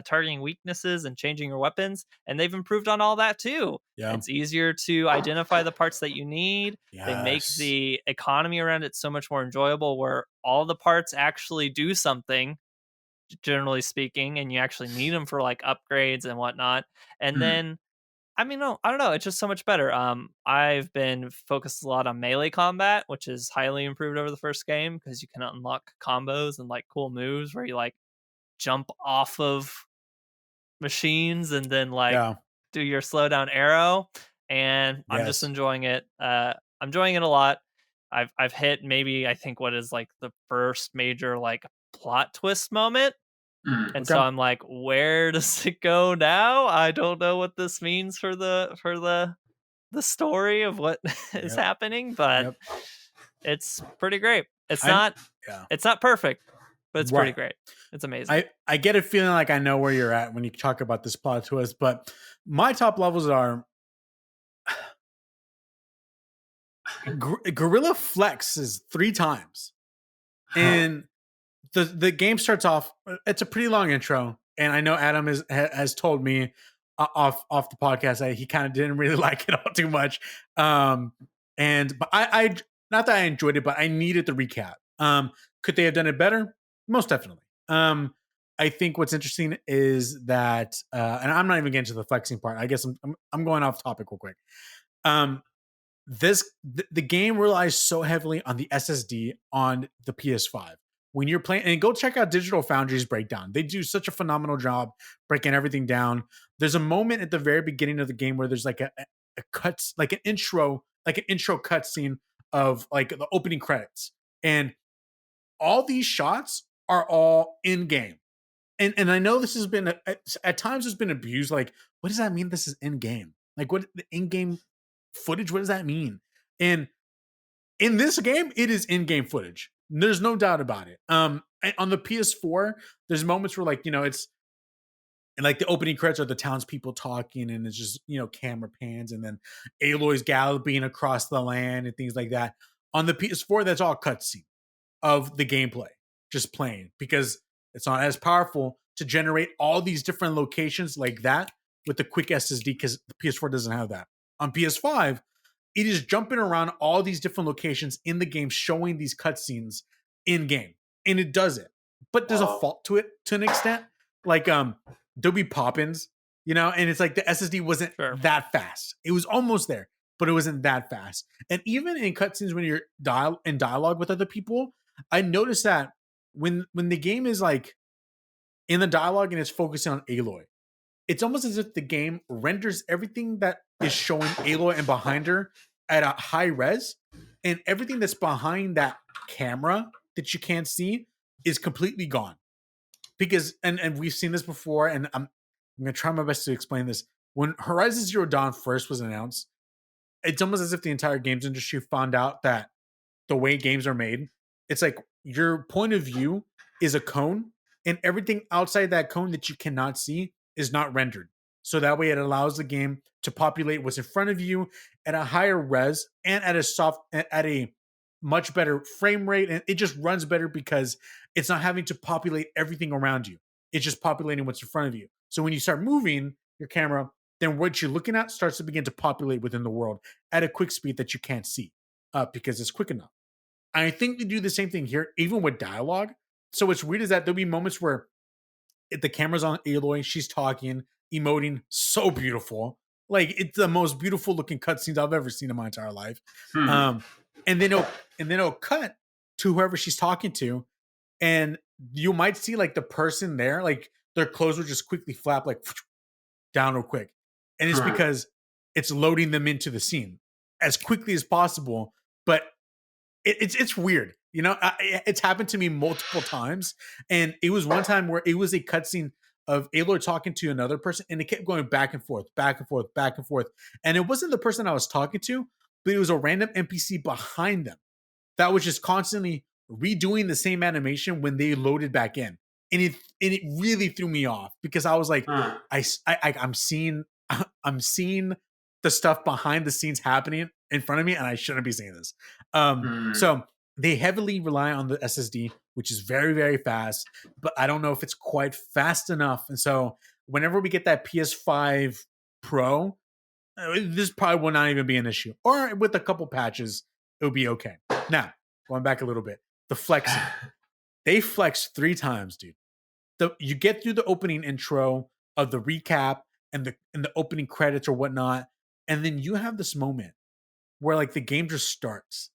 targeting weaknesses and changing your weapons, and they've improved on all that too. Yeah. It's easier to identify the parts that you need. They make Yes. the economy around it so much more enjoyable, where all the parts actually do something, generally speaking, and you actually need them for like upgrades and whatnot. And Hmm. then I mean, no, I don't know. It's just so much better. I've been focused a lot on melee combat, which is highly improved over the first game because you can unlock combos and like cool moves where you like jump off of machines and then like Yeah. do your slow down arrow. And I'm just Yes. enjoying it. I'm enjoying it a lot. I've hit maybe I think what is like the first major like plot twist moment. Hmm. And so Okay. I'm like, where does it go now? I don't know what this means for the story of what is Yep. happening, but Yep. it's pretty great. It's I not yeah. it's not perfect, but it's pretty Right. great. It's amazing. I get a feeling like I know where you're at when you talk about this plot twist, but my top levels are Gorilla flexes 3 times. And the game starts off, it's a pretty long intro, and I know Adam has told me off the podcast that he kind of didn't really like it all too much. But I not that I enjoyed it, but I needed the recap. Could they have done it better? Most definitely. I think what's interesting is that, and I'm not even getting to the flexing part. I guess I'm going off topic real quick. Um, the game relies so heavily on the SSD on the PS5. When you're playing, and go check out Digital Foundry's breakdown. They do such a phenomenal job breaking everything down. There's a moment at the very beginning of the game where there's like a cut, like an intro cutscene of like the opening credits, and all these shots are all in game. And I know this has been at times has been abused. Like, what does that mean? This is in game. Like, what the in game footage? What does that mean? And in this game, it is in-game footage. There's no doubt about it. On the PS4, there's moments where like it's and like the opening credits are the townspeople talking, and it's just camera pans, and then Aloy's galloping across the land and things like that. On the PS4, that's all cutscene of the gameplay just playing because it's not as powerful to generate all these different locations like that with the quick SSD because the PS4 doesn't have that. On PS5, it is jumping around all these different locations in the game, showing these cutscenes in game, and it does it. But there's a Wow. fault to it to an extent. Like there'll be pop-ins, and it's like the SSD wasn't Sure. that fast. It was almost there, but it wasn't that fast. And even in cutscenes when you're in dialogue with other people, I noticed that when the game is like in the dialogue and it's focusing on Aloy, it's almost as if the game renders everything that is showing Aloy and behind her at a high res, and everything that's behind that camera that you can't see is completely gone. Because and we've seen this before, and I'm gonna try my best to explain this. When Horizon Zero Dawn first was announced, it's almost as if the entire games industry found out that the way games are made, it's like your point of view is a cone, and everything outside that cone that you cannot see is not rendered. So that way it allows the game to populate what's in front of you at a higher res and at a much better frame rate, and it just runs better because it's not having to populate everything around you. It's just populating what's in front of you. So when you start moving your camera, then what you're looking at starts to begin to populate within the world at a quick speed that you can't see because it's quick enough. I think they do the same thing here, even with dialogue. So what's weird is that there'll be moments where if the camera's on Aloy, she's talking, emoting, so beautiful. Like it's the most beautiful looking cutscenes I've ever seen in my entire life. Hmm. And then it'll cut to whoever she's talking to, and you might see like the person there, like their clothes will just quickly flap like down real quick, and it's because it's loading them into the scene as quickly as possible. But it's weird, it's happened to me multiple times, and it was one time where it was a cutscene of Aloy talking to another person, and it kept going back and forth, back and forth, back and forth, and it wasn't the person I was talking to, but it was a random NPC behind them that was just constantly redoing the same animation when they loaded back in, and it really threw me off because I was like, I'm seeing the stuff behind the scenes happening in front of me, and I shouldn't be saying this. So they heavily rely on the SSD, which is very, very fast, but I don't know if it's quite fast enough. And so whenever we get that PS5 Pro, this probably will not even be an issue. Or with a couple patches, it'll be okay. Now, going back a little bit, the flexing. They flex 3 times, dude. You get through the opening intro of the recap and the opening credits or whatnot, and then you have this moment where like the game just starts,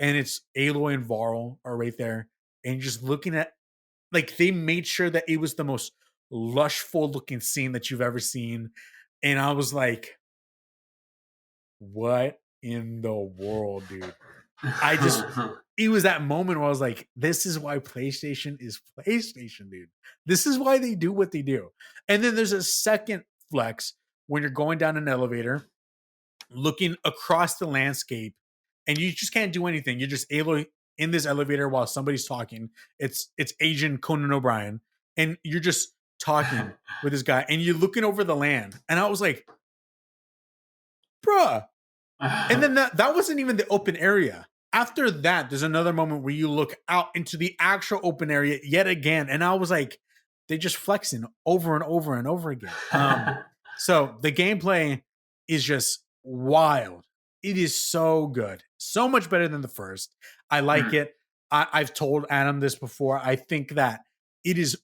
and it's Aloy and Varl are right there, and you're just looking at, like, they made sure that it was the most lushful looking scene that you've ever seen, and I was like, what in the world, dude? It was that moment where I was like, this is why PlayStation is PlayStation, dude. This is why they do what they do. And then there's a second flex when you're going down an elevator, looking across the landscape, and you just can't do anything. You're just Aloy in this elevator while somebody's talking. It's Agent Conan O'Brien, and you're just talking with this guy, and you're looking over the land. And I was like, bruh. And then that wasn't even the open area. After that, there's another moment where you look out into the actual open area yet again. And I was like, they just flexing over and over and over again. So the gameplay is just wild. It is so good. So much better than the first. I like it. I've told Adam this before. I think that it is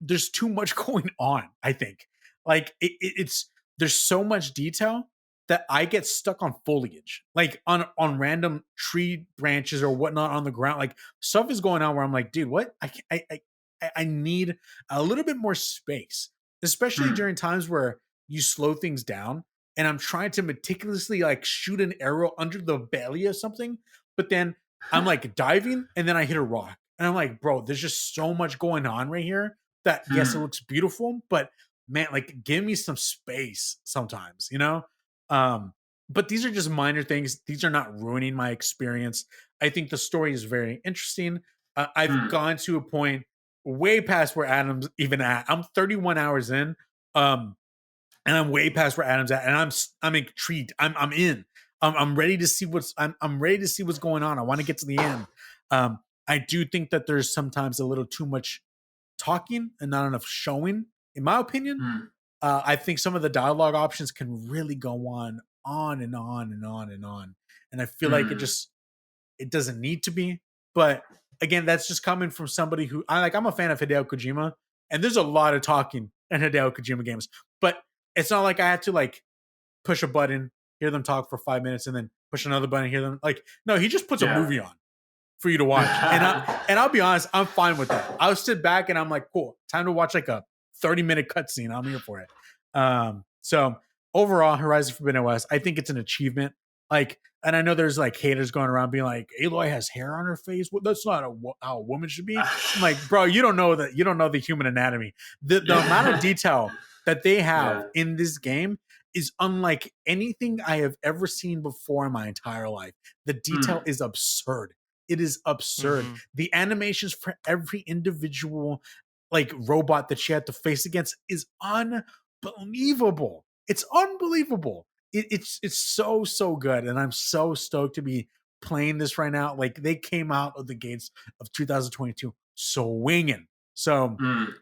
there's too much going on, I think. Like it's there's so much detail that I get stuck on foliage, like on random tree branches or whatnot on the ground. Like stuff is going on where I'm like, dude, what? I need a little bit more space, especially during times where you slow things down. And I'm trying to meticulously like shoot an arrow under the belly of something, but then I'm like diving and then I hit a rock, and I'm like, bro, there's just so much going on right here that yes, it looks beautiful, but man, like give me some space sometimes, you know? But these are just minor things. These are not ruining my experience. I think the story is very interesting. I've gone to a point way past where Adam's even at. I'm 31 hours in, and I'm way past where Adam's at, and I'm intrigued. I'm in. I'm ready to see I'm ready to see what's going on. I want to get to the end. I do think that there's sometimes a little too much talking and not enough showing, in my opinion. I think some of the dialogue options can really go on and on and on and on. And I feel like it doesn't need to be. But again, that's just coming from somebody who I'm a fan of Hideo Kojima, and there's a lot of talking in Hideo Kojima games. But it's not like I have to like push a button, hear them talk for 5 minutes, and then push another button, hear them like, no, he just puts a movie on for you to watch. And I'll be honest, I'm fine with that. I'll sit back and I'm like, cool, time to watch like a 30-minute cutscene. I'm here for it. So overall, Horizon Forbidden West, I think it's an achievement. Like, and I know there's like haters going around being like, Aloy has hair on her face. Well, that's not how a woman should be. I'm like, bro, you don't know the human anatomy. The amount of detail that they have in this game is unlike anything I have ever seen before in my entire life. The detail is absurd. It is absurd. The animations for every individual like robot that she had to face against is unbelievable. It's unbelievable. It's so good, and I'm so stoked to be playing this right now. Like they came out of the gates of 2022 swinging. So,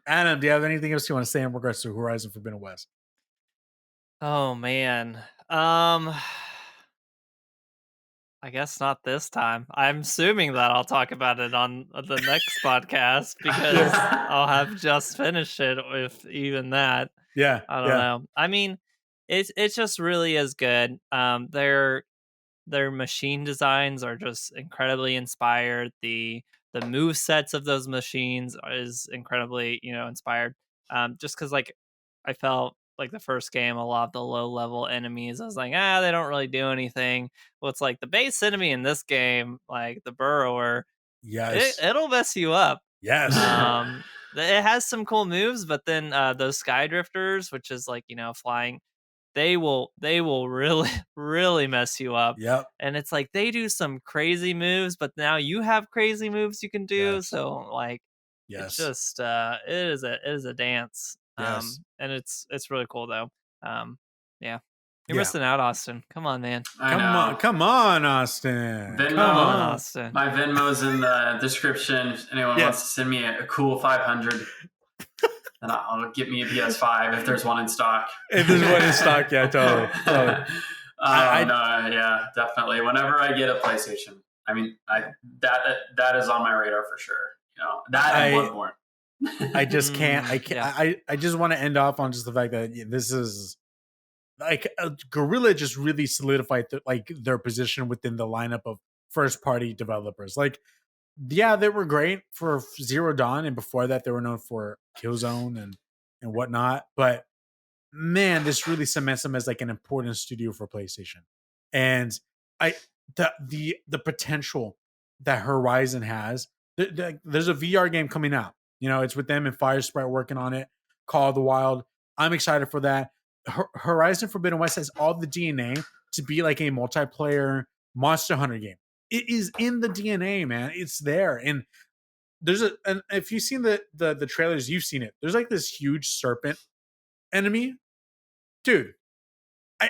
Adam, do you have anything else you want to say in regards to Horizon Forbidden West? Oh man, I guess not this time. I'm assuming that I'll talk about it on the next podcast because I'll have just finished it with even that. Yeah, I don't know. I mean, it's just really as good. Their machine designs are just incredibly inspired. The move sets of those machines is incredibly, inspired. Just because like I felt like the first game, a lot of the low level enemies, I was like, they don't really do anything. Well, it's like the base enemy in this game, like the burrower, it'll mess you up. Yes. It has some cool moves, but then those sky drifters, which is like, flying, they will really really mess you up. Yep. And it's like they do some crazy moves, but now you have crazy moves you can do. Yes. So like it's just it is a dance. Yes. And it's really cool though. Yeah. You're missing out, Austin. Come on, man. Come on, Austin. Venmo, Come on, Austin. My Venmo's in the description. If anyone wants to send me a cool 500, then I'll get me a PS5 if there's one in stock. If there's one in stock, yeah, totally. Yeah, definitely. Whenever I get a PlayStation, I mean, that is on my radar for sure. You know, that and Bloodborne. I just can't. I can't. Yeah. I just want to end off on just the fact that this is like Guerrilla just really solidified their position within the lineup of first party developers. Like, yeah, they were great for Zero Dawn, and before that, they were known for Killzone and whatnot. But man, this really cements them as like an important studio for PlayStation. And the potential that Horizon has. There's a VR game coming out. You know, it's with them and Fire Sprite working on it. Call of the Wild. I'm excited for that. Horizon Forbidden West has all the DNA to be like a multiplayer Monster Hunter game. It is in the DNA, man. It's there. And there's and if you've seen the trailers, you've seen it. There's like this huge serpent enemy. Dude, I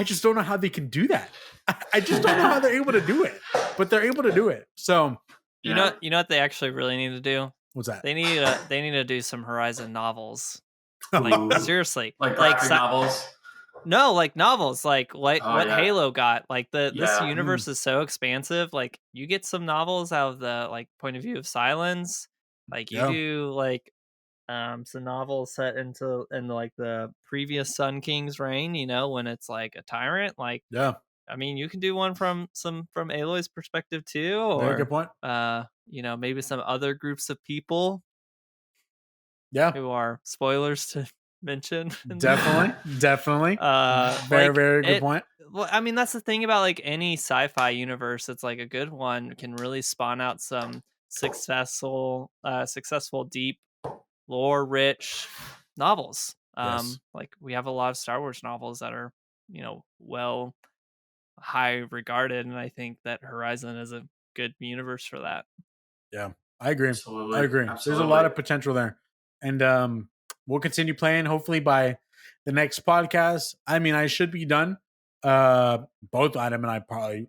just don't know how they can do that. I just don't know how they're able to do it. But they're able to do it. So you know what they actually really need to do? What's that? They need to do some Horizon novels. Like seriously, like graphic novels. No, like novels, like what Halo got. Like this universe is so expansive. Like you get some novels out of the like point of view of Silence. Like you do like some novels set in like the previous Sun King's reign. You know, when it's like a tyrant. Like I mean, you can do one from Aloy's perspective too, or very good point. You know, maybe some other groups of people. Yeah, who are spoilers to mention. Definitely. Very good point. Well, I mean, that's the thing about like any sci-fi universe. It's like a good one can really spawn out some successful, deep, lore-rich novels. Like we have a lot of Star Wars novels that are, you know, well, high regarded, and I think that Horizon is a good universe for that. Yeah, I agree. Absolutely. I agree. Absolutely. There's a lot of potential there. And we'll continue playing. Hopefully by the next podcast. I mean, I should be done. Both Adam and I probably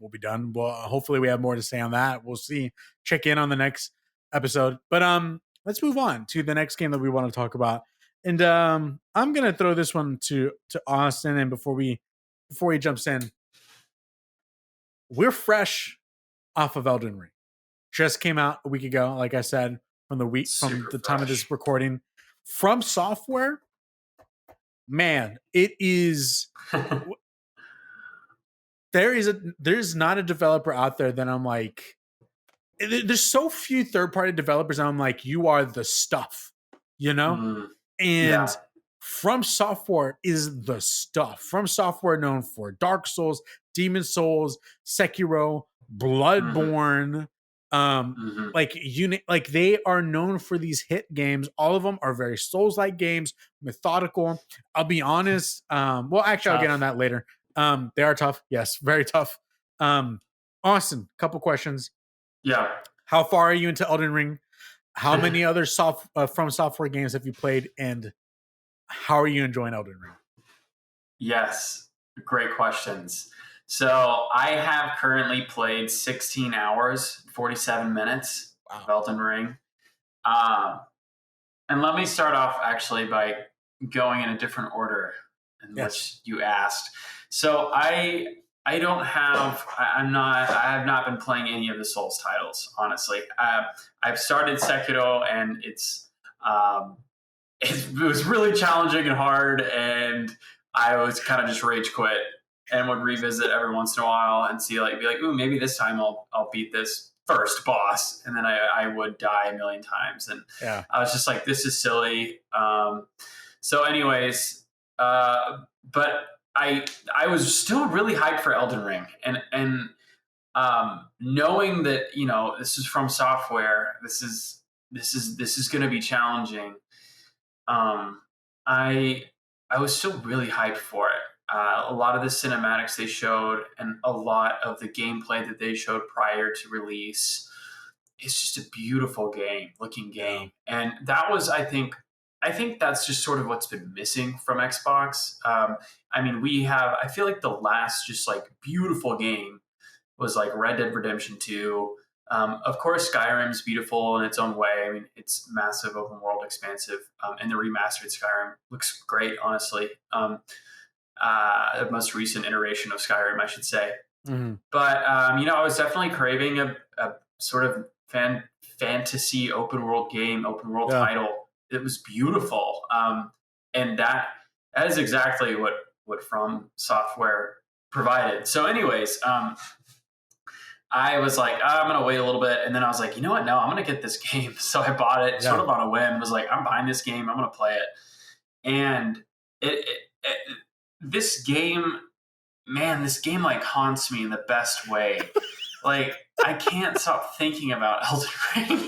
will be done. Well, hopefully we have more to say on that. We'll see. Check in on the next episode. But let's move on to the next game that we want to talk about. And I'm gonna throw this one to Austin. And before he jumps in, we're fresh off of Elden Ring. Just came out a week ago, like I said. From the time of this recording, From Software, man, it is. There's not a developer out there that I'm like. There's so few third-party developers. And I'm like, you are the stuff, you know. And From Software is the stuff. From Software, known for Dark Souls, Demon Souls, Sekiro, Bloodborne. Like they are known for these hit games. All of them are very Souls-like games, methodical. I'll be honest. Well, actually, I'll get on that later. They are tough. Yes, very tough. Austin, couple questions. Yeah. How far are you into Elden Ring? How many other From Software games have you played, and how are you enjoying Elden Ring? Yes, great questions. So I have currently played 16 hours, 47 minutes of Elden Ring. And let me start off actually by going in a different order in which you asked. So I have not been playing any of the Souls titles, honestly. I've started Sekiro, and it was really challenging and hard, and I was kind of just rage quit. And would revisit every once in a while and be like, ooh, maybe this time I'll beat this first boss. And then I would die a million times. And I was just like, this is silly. So anyways, but I was still really hyped for Elden Ring. And knowing that, you know, this is From Software, this is going to be challenging. I was still really hyped for it. A lot of the cinematics they showed and a lot of the gameplay that they showed prior to release, it's just a beautiful looking game. And that was, I think, I think that's just sort of what's been missing from Xbox. I mean, I feel like the last just like beautiful game was like Red Dead Redemption 2. Of course, Skyrim's beautiful in its own way. I mean, it's massive, open world, expansive, and the remastered Skyrim looks great, honestly. The most recent iteration of Skyrim, I should say. Mm-hmm. But I was definitely craving a sort of fantasy open world game, open world title. It was beautiful, and that is exactly what From Software provided. So, anyways, I was like, I'm going to wait a little bit. And then I was like, you know what? No, I'm going to get this game. So I bought it sort of on a whim. I was like, I'm buying this game. I'm going to play it. And this game like haunts me in the best way. Like, I can't stop thinking about Elden Ring.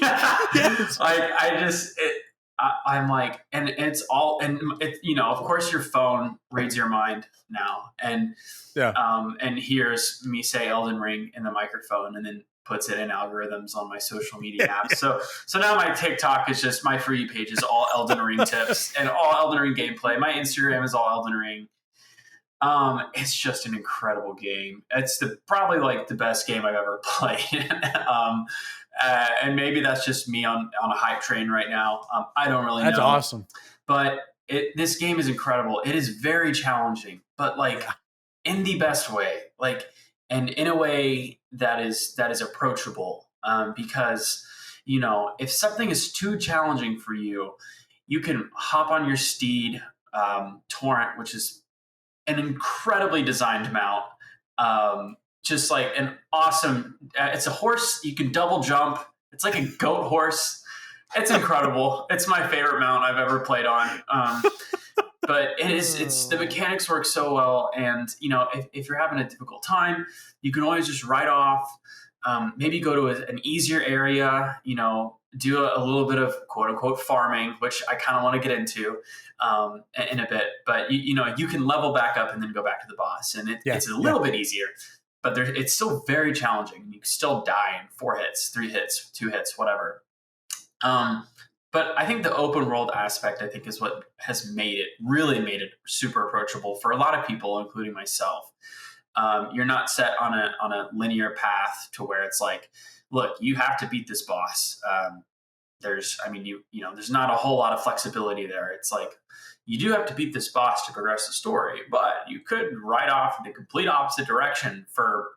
I'm like, and it's all, and it, of course your phone reads your mind now, and hears me say Elden Ring in the microphone, and then puts it in algorithms on my social media apps. So now my TikTok is just my free page is all Elden Ring tips and all Elden Ring gameplay. My Instagram is all Elden Ring. It's just an incredible game. It's probably like the best game I've ever played. And maybe that's just me on a hype train right now. I don't really know. That's awesome. But this game is incredible. It is very challenging, but like in the best way, like, and in a way that is approachable. Because, if something is too challenging for you, you can hop on your steed, Torrent, which is an incredibly designed mount. Just like an awesome, it's a horse. You can double jump. It's like a goat horse. It's incredible. It's my favorite mount I've ever played on. But it's the mechanics work so well. And, if you're having a difficult time, you can always just ride off, maybe go to an easier area, do a little bit of quote unquote farming, which I kind of want to get into in a bit. But, you can level back up and then go back to the boss. And it's a little bit easier. But it's still very challenging. You can still die in 4 hits, 3 hits, 2 hits, whatever. But I think the open world aspect, I think, is what has really made it super approachable for a lot of people, including myself. You're not set on a linear path to where it's like, look, you have to beat this boss. There's not a whole lot of flexibility there. It's like, you do have to beat this boss to progress the story, but you could ride off in the complete opposite direction for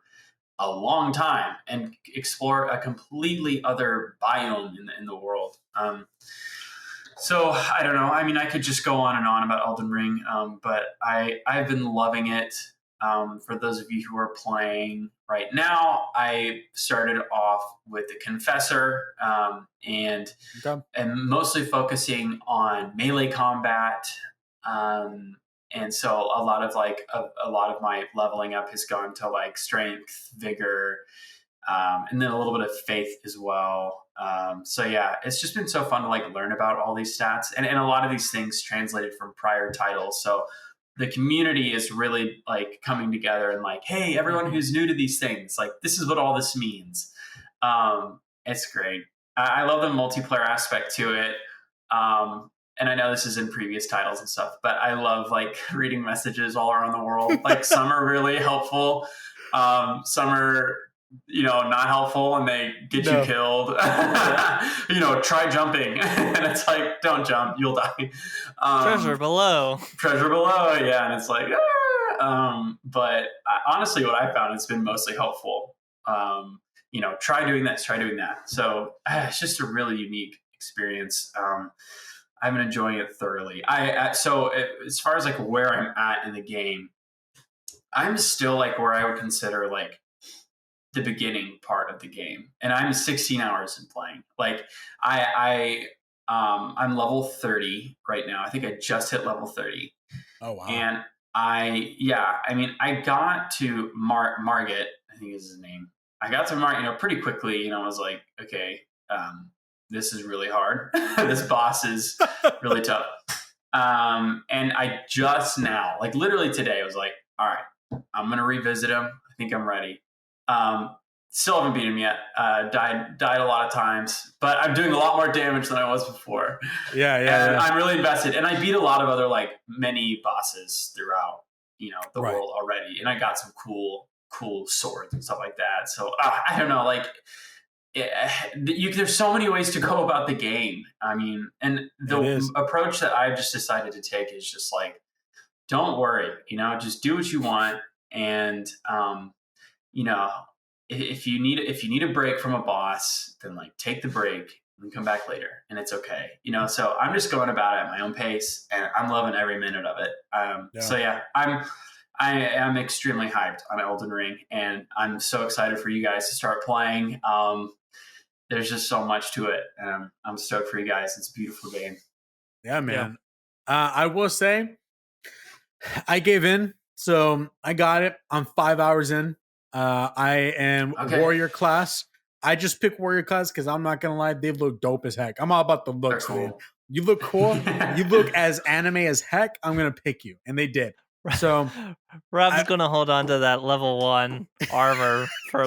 a long time and explore a completely other biome in the world. So I don't know. I mean, I could just go on and on about Elden Ring, but I've been loving it. For those of you who are playing right now, I started off with the Confessor, and mostly focusing on melee combat. And so a lot of my leveling up has gone to like strength, vigor, and then a little bit of faith as well. So yeah, it's just been so fun to like learn about all these stats, and a lot of these things translated from prior titles. So the community is really like coming together and like, hey, everyone who's new to these things, like this is what all this means. It's great. I love the multiplayer aspect to it. And I know this is in previous titles and stuff, but I love like reading messages all around the world. Like some are really helpful. Some are, not helpful and they get you killed. Try jumping. And it's like, don't jump, you'll die. Treasure below. Yeah. And it's like, but honestly, what I found, it's been mostly helpful. Try doing this, try doing that. So it's just a really unique experience. I've been enjoying it thoroughly. So as far as like where I'm at in the game, I'm still like where I would consider like the beginning part of the game, and I'm 16 hours in playing. Like I'm level 30 right now. I think I just hit level 30. Oh wow! And I got to Margit, I think is his name. I got to Margit, pretty quickly. I was like, okay. This is really hard. This boss is really tough. And I just now, like literally today, I was like, all right, I'm going to revisit him. I think I'm ready. Still haven't beat him yet. Died a lot of times, but I'm doing a lot more damage than I was before. Yeah. I'm really invested, and I beat a lot of other like mini bosses throughout, the Right. world already, and I got some cool swords and stuff like that. So I don't know, like there's so many ways to go about the game. I mean, and the approach that I've just decided to take is just like, don't worry, just do what you want, and if you need a break from a boss, then like take the break and come back later, and it's okay. So I'm just going about it at my own pace, and I'm loving every minute of it. So yeah, I am extremely hyped on Elden Ring, and I'm so excited for you guys to start playing. There's just so much to it, and I'm stoked for you guys. It's a beautiful game. Yeah, man. Yeah. I will say, I gave in, so I got it. I'm 5 hours in. I am warrior class. I just picked warrior class because I'm not gonna lie, they look dope as heck. I'm all about the looks, cool. Man. You look cool. You look as anime as heck. I'm gonna pick you, and they did. So Rob's gonna hold on to that level 1 armor for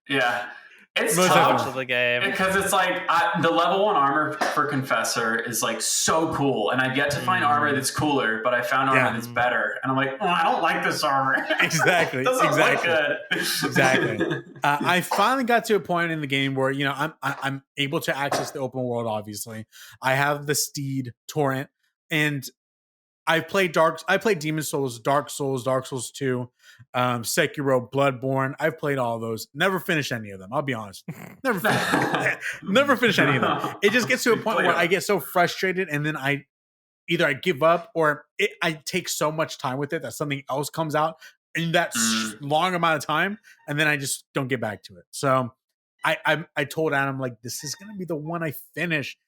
yeah. It's most tough of the game because it's like the level 1 armor for Confessor is like so cool, and I've yet to find armor that's cooler, but I found armor that's better, and I'm like, I don't like this armor. Exactly. Exactly. I finally got to a point in the game where I'm able to access the open world. Obviously, I have the Steed torrent, and I played Demon Souls, Dark Souls 2, Sekiro, Bloodborne. I've played all of those. Never finished any of them. I'll be honest. Never finished any of them. It just gets to a point where I get so frustrated, and then I give up, or I take so much time with it that something else comes out in that long amount of time, and then I just don't get back to it. So I told Adam, like, this is gonna be the one I finish.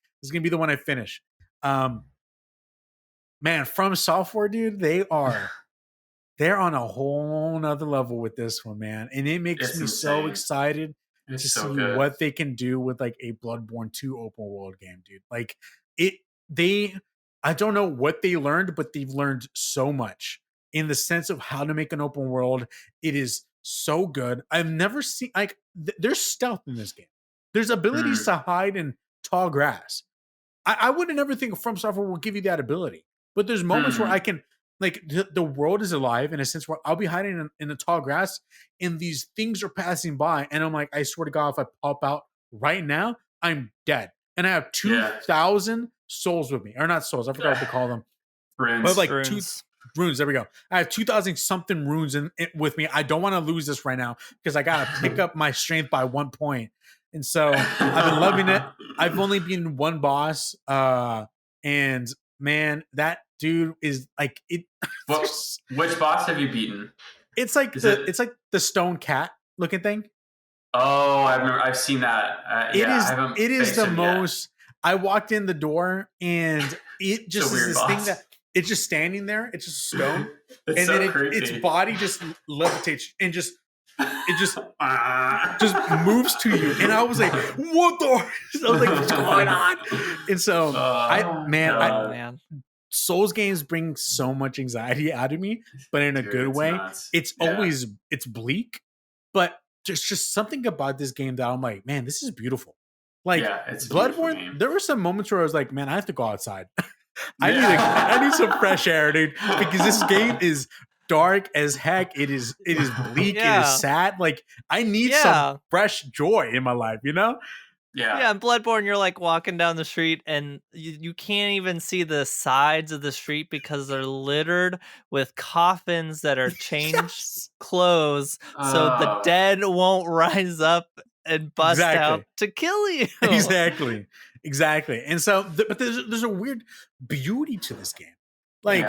Man, From Software, dude, they're on a whole nother level with this one, man. And it makes me so excited to see what they can do with like a Bloodborne 2 open world game, dude. Like I don't know what they learned, but they've learned so much in the sense of how to make an open world. It is so good. I've never seen there's stealth in this game. There's abilities to hide in tall grass. I would never think From Software will give you that ability. But there's moments where I can, like, the world is alive in a sense where I'll be hiding in the tall grass, and these things are passing by, and I'm like, I swear to God, if I pop out right now, I'm dead. And I have 2,000 souls with me, or not souls, I forgot what to call them. Runes. I have like runes. There we go. I have 2,000 something runes with me. I don't want to lose this right now because I gotta pick up my strength by 1 point. And so I've been loving it. I've only been one boss, and man, that dude is like it. Which boss have you beaten? It's like the stone cat looking thing. Oh, I remember. I've seen that. It is the most. I walked in the door, and it just is this boss thing that it's just standing there. It's just stone, and so then its body just levitates and just moves to you. And I was like, what the? I was like, what's going on? And so man. Souls games bring so much anxiety out of me, but in a good way. Nuts. It's bleak, but there's just something about this game that I'm like, man, this is beautiful. Like it's Bloodborne, there were some moments where I was like, man, I have to go outside. I need some fresh air, dude, because this game is dark as heck. It is bleak. It is sad. Like I need some fresh joy in my life, Yeah, in Bloodborne, you're like walking down the street, and you can't even see the sides of the street because they're littered with coffins that are changed clothes, so the dead won't rise up and bust out to kill you. Exactly. And so, but there's a weird beauty to this game. Like,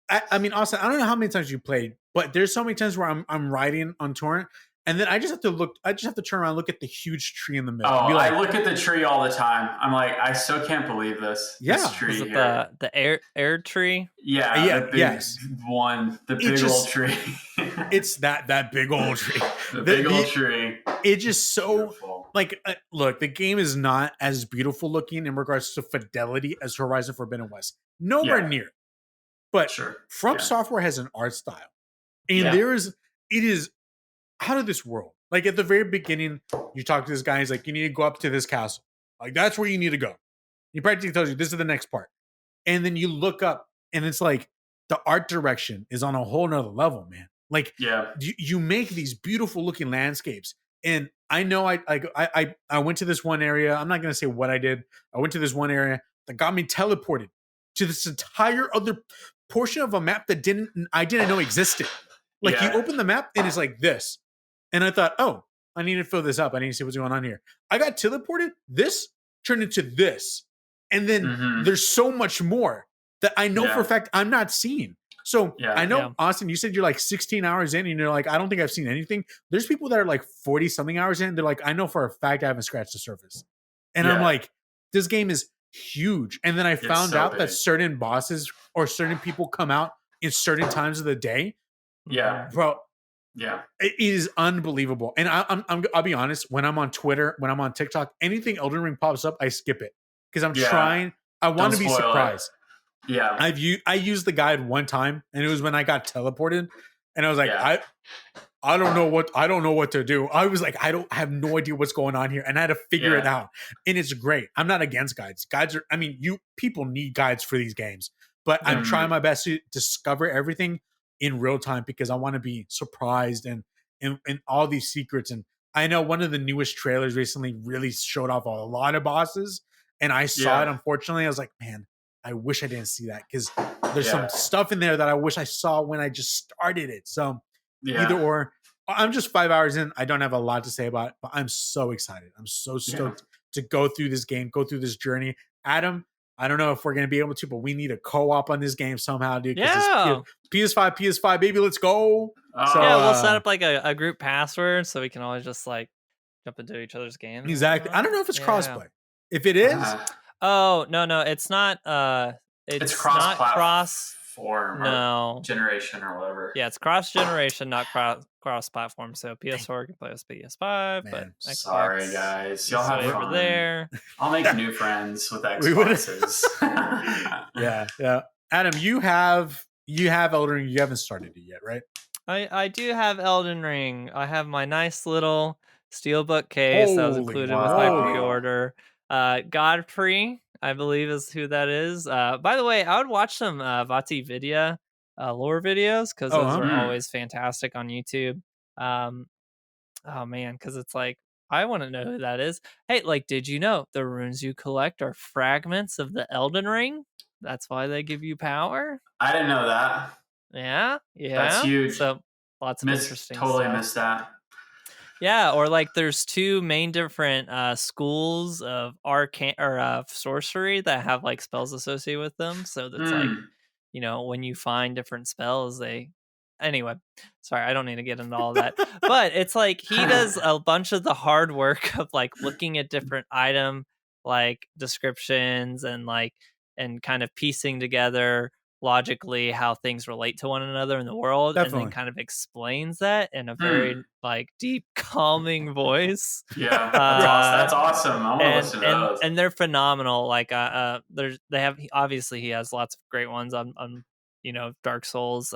I mean, Austin, I don't know how many times you played, but there's so many times where I'm riding on torrent. And then I just have to turn around and look at the huge tree in the middle. Oh, I look at the tree all the time. I'm like, I still can't believe this. Yeah. This tree Is it the air tree? Yeah. The big one. The big old tree. It's that big old tree. The big old tree. It's just so beautiful. Like, look, the game is not as beautiful looking in regards to fidelity as Horizon Forbidden West. Nowhere near. But From Software has an art style. And it is out of this world. Like at the very beginning, you talk to this guy. He's like, you need to go up to this castle. Like that's where you need to go. He practically tells you this is the next part, and then you look up, and it's like the art direction is on a whole nother level, man. Like Yeah. you make these beautiful looking landscapes, and I know I went to this one area. I'm not gonna say what I did. I went to this one area that got me teleported to this entire other portion of a map that I didn't know existed. Like you Yeah. open the map and it's like this. And I thought, oh, I need to fill this up. I need to see what's going on here. I got teleported. This turned into this. And then Mhm. there's so much more that I know for a fact I'm not seeing. So Yeah. I know, Yeah. Austin, you said you're like 16 hours in and you're like, I don't think I've seen anything. There's people that are like 40 something hours in. They're like, I know for a fact I haven't scratched the surface. And I'm Yeah. like, this game is huge. And then I found so out that big. certain bosses or certain people come out in certain times of the day. Yeah. Bro, Yeah. it is unbelievable. And I'll be honest, when I'm on Twitter, when I'm on TikTok, anything Elden Ring pops up, I skip it because I'm Yeah. trying. I want to Don't be spoil it. surprised. Yeah. I used the guide one time, and it was when I got teleported, and I was like, Yeah. I don't know what to do. I was like, I have no idea what's going on here, and I had to figure it out. And it's great. I'm not against guides. Guides are, I mean, people need guides for these games, but I'm trying my best to discover everything in real time because I want to be surprised and all these secrets. And I know one of the newest trailers recently really showed off a lot of bosses, and I saw it. Unfortunately, I was like, man, I wish I didn't see that because there's some stuff in there that I wish I saw when I just started it. So either or. I'm just 5 hours in. I don't have a lot to say about it, but I'm so excited. I'm so stoked to go through this game, go through this journey. Adam, I don't know if we're going to be able to, but we need a co-op on this game somehow, dude. Yeah. PS5, baby, let's go. So, yeah, we'll set up like a group password so we can always just like jump into each other's games. Exactly. I don't know if it's crossplay. If it is, oh no, it's not. It's cross not cross form. No generation or whatever. Yeah, it's cross generation, not cross platform. So PS4 can play with PS5, Man, but Xbox, sorry guys, y'all have over fun there. I'll make new friends with Xboxes. yeah. Adam, you have Elden Ring. You haven't started it yet, right? I do have Elden Ring. I have my nice little steelbook case that was included with my pre-order. Godfrey, I believe, is who that is. By the way, I would watch some Vati Vidya lore videos because those are always fantastic on YouTube. Oh man, because it's like I want to know who that is. Hey, like, did you know the runes you collect are fragments of the Elden Ring? That's why they give you power. I didn't know that. Yeah. That's huge. So lots of interesting totally stuff. missed that. Yeah, or like there's two main different schools of arcane or sorcery that have like spells associated with them. So that's like, you know, when you find different spells, anyway, sorry, I don't need to get into all that. But it's like he does a bunch of the hard work of like looking at different item like descriptions and kind of piecing together logically how things relate to one another in the world. Definitely. And then kind of explains that in a very like deep, calming voice. Yeah, that's awesome. I want to listen to those. And they're phenomenal. Like obviously he has lots of great ones on Dark Souls.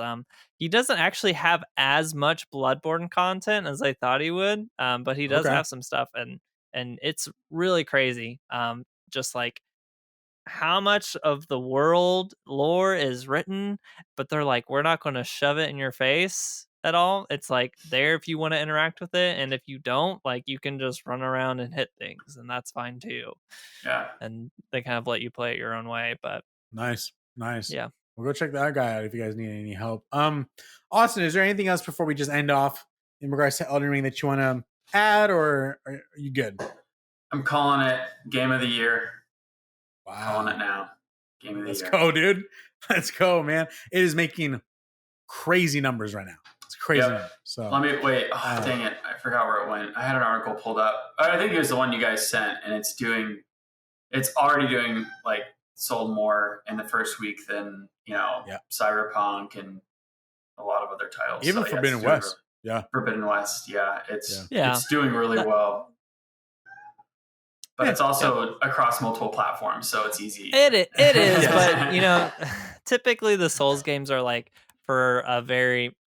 He doesn't actually have as much Bloodborne content as I thought he would, but he does have some stuff, and it's really crazy. Just like how much of the world lore is written, but they're like, we're not going to shove it in your face at all. It's like there if you want to interact with it, and if you don't, like, you can just run around and hit things, and that's fine too. Yeah, and they kind of let you play it your own way. But nice. Yeah, we'll go check that guy out if you guys need any help. Austin, is there anything else before we just end off in regards to Elden Ring that you want to add, or are you good? I'm calling it Game of the Year. Wow. Calling it now. Game of the Year. Let's go, dude. Let's go, man. It is making crazy numbers right now. It's crazy numbers. So let me wait. Oh, dang it. I forgot where it went. I had an article pulled up. I think it was the one you guys sent, and it's already doing like sold more in the first week than, Cyberpunk and a lot of other titles. Even Forbidden West. Forbidden West. Yeah. It's doing really well. But it's also across multiple platforms, so it's easy. It is, but typically the Souls games are like for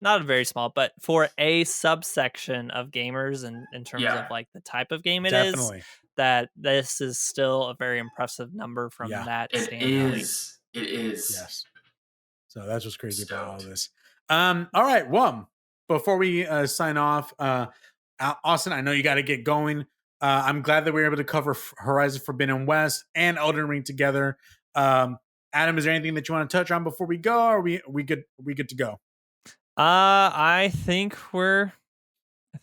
not a very small, but for a subsection of gamers in terms of like the type of game it is, Definitely. that this is still a very impressive number from Yeah. that It standpoint. is. It is. Yes. So that's what's crazy about all Stoked. this. All right. Well, before we sign off, Austin, I know you got to get going. I'm glad that we were able to cover Horizon Forbidden West and Elden Ring together. Adam, is there anything that you want to touch on before we go? Or are we good? We good to go? I think we're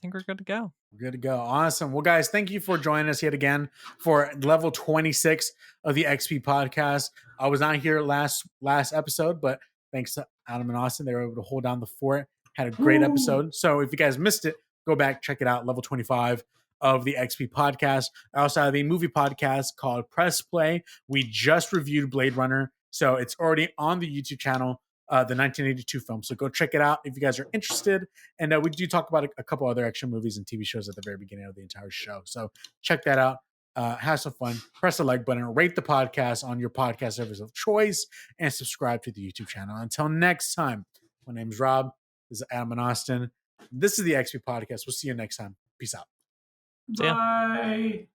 good to go. We're good to go. Awesome. Well, guys, thank you for joining us yet again for level 26 of the XP podcast. I was not here last episode, but thanks to Adam and Austin, they were able to hold down the fort. Had a great episode. So if you guys missed it, go back, check it out. Level 25 of the XP podcast. I also have a movie podcast called Press Play. We just reviewed Blade Runner, so it's already on the YouTube channel, the 1982 film. So go check it out if you guys are interested. And we do talk about a couple other action movies and TV shows at the very beginning of the entire show. So check that out. Have some fun. Press the like button. Rate the podcast on your podcast service of choice, and subscribe to the YouTube channel. Until next time, my name is Rob. This is Adam and Austin. This is the XP podcast. We'll see you next time. Peace out. See ya. Bye.